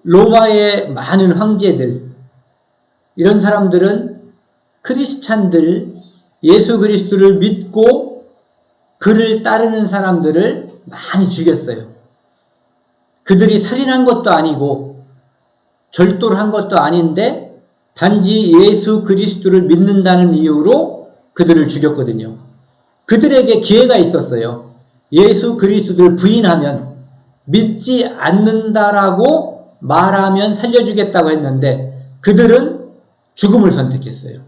Speaker 1: 로마의 많은 황제들, 이런 사람들은 크리스찬들, 예수 그리스도를 믿고 그를 따르는 사람들을 많이 죽였어요. 그들이 살인한 것도 아니고 절도를 한 것도 아닌데 단지 예수 그리스도를 믿는다는 이유로 그들을 죽였거든요. 그들에게 기회가 있었어요. 예수 그리스도를 부인하면, 믿지 않는다라고 말하면 살려주겠다고 했는데 그들은 죽음을 선택했어요.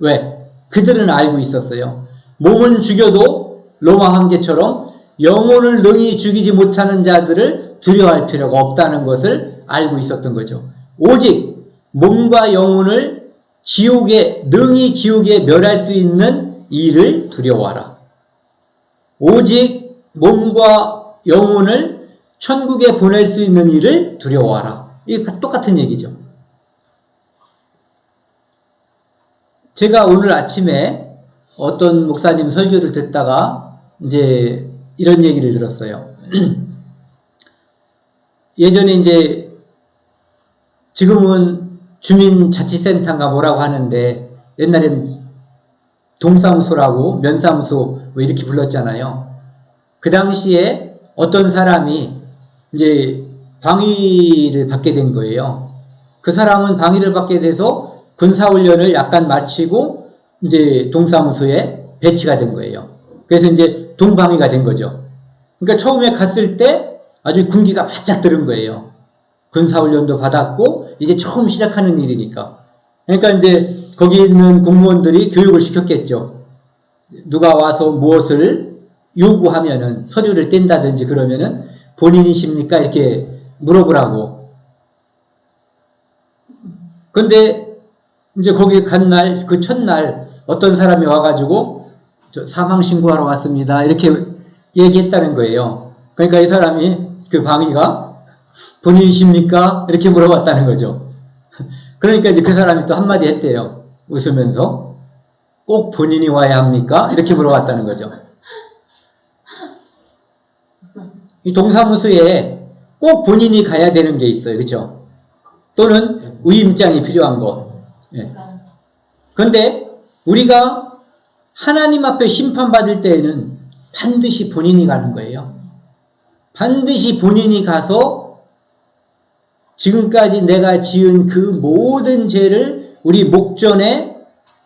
Speaker 1: 왜? 그들은 알고 있었어요. 몸은 죽여도 로마 황제처럼 영혼을 능히 죽이지 못하는 자들을 두려워할 필요가 없다는 것을 알고 있었던 거죠. 오직 몸과 영혼을 능히 지옥에 멸할 수 있는 이를 두려워하라. 오직 몸과 영혼을 천국에 보낼 수 있는 이를 두려워하라. 이게 똑같은 얘기죠. 제가 오늘 아침에 어떤 목사님 설교를 듣다가 이제 이런 얘기를 들었어요. 예전에 이제 지금은 주민자치센터인가 뭐라고 하는데 옛날엔 동사무소라고 면사무소 뭐 이렇게 불렀잖아요. 그 당시에 어떤 사람이 이제 방위를 받게 된 거예요. 그 사람은 방위를 받게 돼서 군사훈련을 약간 마치고 이제 동사무소에 배치가 된 거예요. 그래서 이제 동방위가 된 거죠. 그러니까 처음에 갔을 때 아주 군기가 바짝 들은 거예요. 군사훈련도 받았고 이제 처음 시작하는 일이니까. 그러니까 이제 거기 있는 공무원들이 교육을 시켰겠죠. 누가 와서 무엇을 요구하면은 서류를 뗀다든지 그러면은 본인이십니까? 이렇게 물어보라고. 근데 이제 거기 간 날, 그 첫날 어떤 사람이 와가지고 저 사망 신고하러 왔습니다. 이렇게 얘기했다는 거예요. 그러니까 이 사람이 그 방위가 본인이십니까? 이렇게 물어봤다는 거죠. 그러니까 이제 그 사람이 또 한마디 했대요. 웃으면서 꼭 본인이 와야 합니까? 이렇게 물어봤다는 거죠. 이 동사무소에 꼭 본인이 가야 되는 게 있어요. 그렇죠? 또는 위임장이 필요한 것. 예. 그런데 우리가 하나님 앞에 심판받을 때에는 반드시 본인이 가는 거예요. 반드시 본인이 가서 지금까지 내가 지은 그 모든 죄를 우리 목전에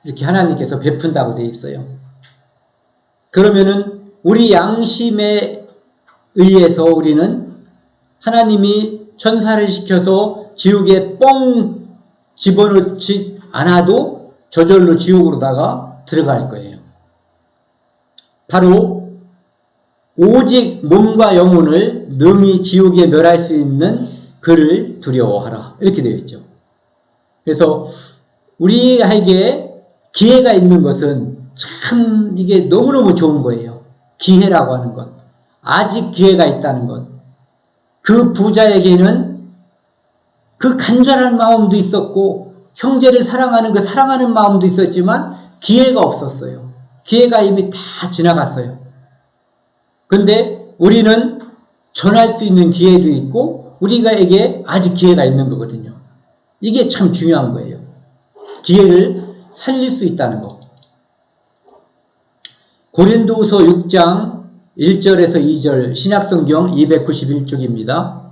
Speaker 1: 이렇게 하나님께서 베푼다고 되어 있어요. 그러면은 우리 양심에 의해서 우리는 하나님이 천사를 시켜서 지옥에 뻥 집어넣지 않아도 저절로 지옥으로다가 들어갈 거예요. 바로 오직 몸과 영혼을 능히 지옥에 멸할 수 있는 그를 두려워하라. 이렇게 되어 있죠. 그래서 우리에게 기회가 있는 것은 참 이게 너무너무 좋은 거예요. 기회라고 하는 것. 아직 기회가 있다는 것. 그 부자에게는 그 간절한 마음도 있었고 형제를 사랑하는 그 사랑하는 마음도 있었지만 기회가 없었어요. 기회가 이미 다 지나갔어요. 근데 우리는 전할 수 있는 기회도 있고 우리가에게 아직 기회가 있는 거거든요. 이게 참 중요한 거예요. 기회를 살릴 수 있다는 거. 고린도후서 6장 1절에서 2절 신약성경 291쪽입니다.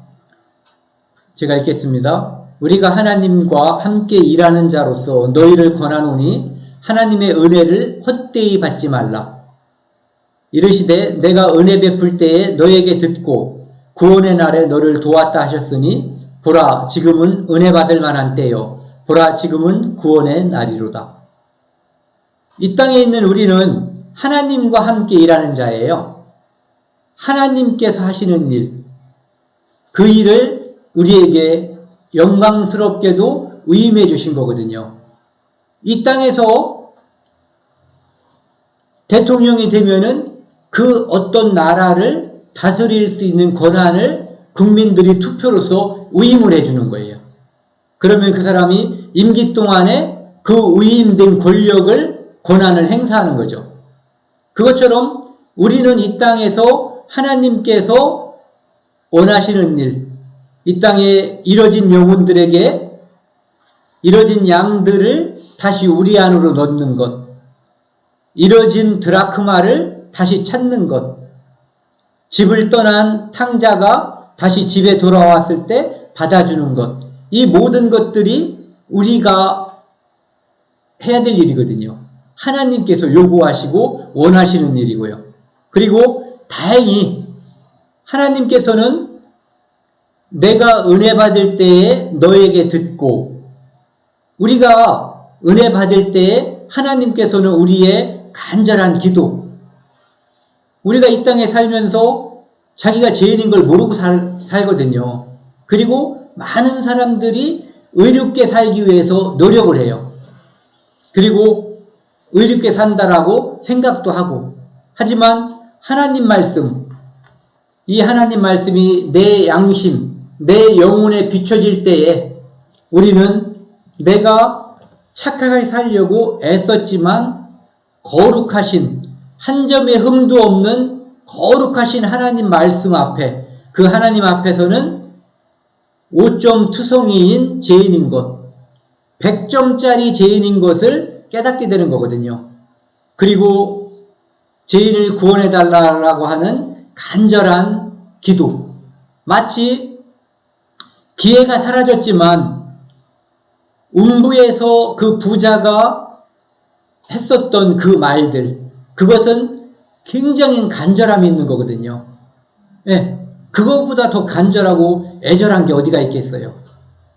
Speaker 1: 제가 읽겠습니다. 우리가 하나님과 함께 일하는 자로서 너희를 권하노니 하나님의 은혜를 헛되이 받지 말라. 이르시되 내가 은혜 베풀 때에 너에게 듣고 구원의 날에 너를 도왔다 하셨으니 보라 지금은 은혜 받을 만한 때요 보라 지금은 구원의 날이로다. 이 땅에 있는 우리는 하나님과 함께 일하는 자예요. 하나님께서 하시는 일, 그 일을 우리에게 영광스럽게도 위임해 주신 거거든요. 이 땅에서 대통령이 되면은 그 어떤 나라를 다스릴 수 있는 권한을 국민들이 투표로서 위임을 해주는 거예요. 그러면 그 사람이 임기 동안에 그 위임된 권력을, 권한을 행사하는 거죠. 그것처럼 우리는 이 땅에서 하나님께서 원하시는 일, 이 땅에 이뤄진 영혼들에게 이뤄진 양들을 다시 우리 안으로 넣는 것, 이뤄진 드라크마를 다시 찾는 것, 집을 떠난 탕자가 다시 집에 돌아왔을 때 받아주는 것, 이 모든 것들이 우리가 해야 될 일이거든요. 하나님께서 요구하시고 원하시는 일이고요. 그리고 다행히 하나님께서는 내가 은혜 받을 때에 너에게 듣고, 우리가 은혜 받을 때에 하나님께서는 우리의 간절한 기도, 우리가 이 땅에 살면서 자기가 죄인인 걸 모르고 살거든요. 그리고 많은 사람들이 의롭게 살기 위해서 노력을 해요. 그리고 의롭게 산다라고 생각도 하고, 하지만 하나님 말씀, 이 하나님 말씀이 내 양심, 내 영혼에 비춰질 때에 우리는 내가 착하게 살려고 애썼지만 거룩하신, 한 점의 흠도 없는 거룩하신 하나님 말씀 앞에, 그 하나님 앞에서는 5점 투성이인 죄인인 것, 100점짜리 죄인인 것을 깨닫게 되는 거거든요. 그리고 죄인을 구원해달라고 하는 간절한 기도. 마치 기회가 사라졌지만 음부에서 그 부자가 했었던 그 말들, 그것은 굉장히 간절함이 있는 거거든요. 예, 그것보다 더 간절하고 애절한 게 어디가 있겠어요.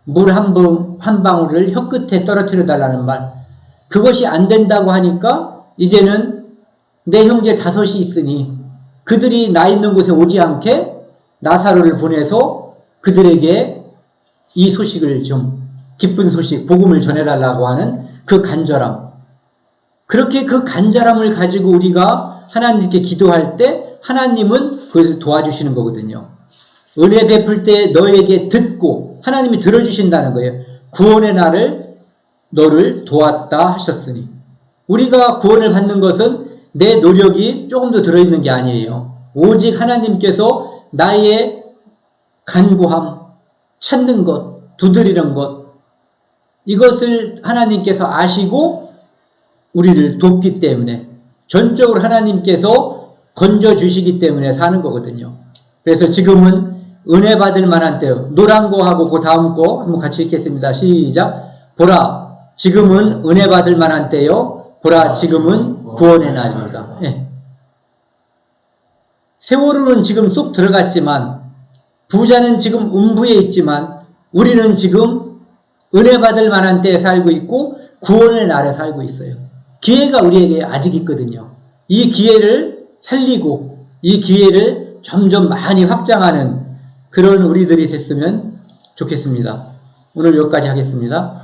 Speaker 1: 물 한 방울을 혀끝에 떨어뜨려 달라는 말. 그것이 안 된다고 하니까 이제는 내 형제 5이 있으니 그들이 나 있는 곳에 오지 않게 나사로를 보내서 그들에게 이 소식을 좀, 기쁜 소식, 복음을 전해달라고 하는 그 간절함. 그렇게 그 간절함을 가지고 우리가 하나님께 기도할 때 하나님은 그것을 도와주시는 거거든요. 은혜 베풀 때 너에게 듣고 하나님이 들어주신다는 거예요. 구원의 날을 너를 도왔다 하셨으니. 우리가 구원을 받는 것은 내 노력이 조금 더 들어있는 게 아니에요. 오직 하나님께서 나의 간구함, 찾는 것, 두드리는 것, 이것을 하나님께서 아시고 우리를 돕기 때문에, 전적으로 하나님께서 건져주시기 때문에 사는 거거든요. 그래서 지금은 은혜 받을 만한 때요. 노란 거하고 그 다음 거 한번 같이 읽겠습니다. 시작. 보라, 지금은 은혜 받을 만한 때요. 보라, 지금은 구원의 날입니다. 예. 세월호는 지금 쏙 들어갔지만, 부자는 지금 음부에 있지만, 우리는 지금 은혜 받을 만한 때에 살고 있고 구원의 날에 살고 있어요. 기회가 우리에게 아직 있거든요. 이 기회를 살리고 이 기회를 점점 많이 확장하는 그런 우리들이 됐으면 좋겠습니다. 오늘 여기까지 하겠습니다.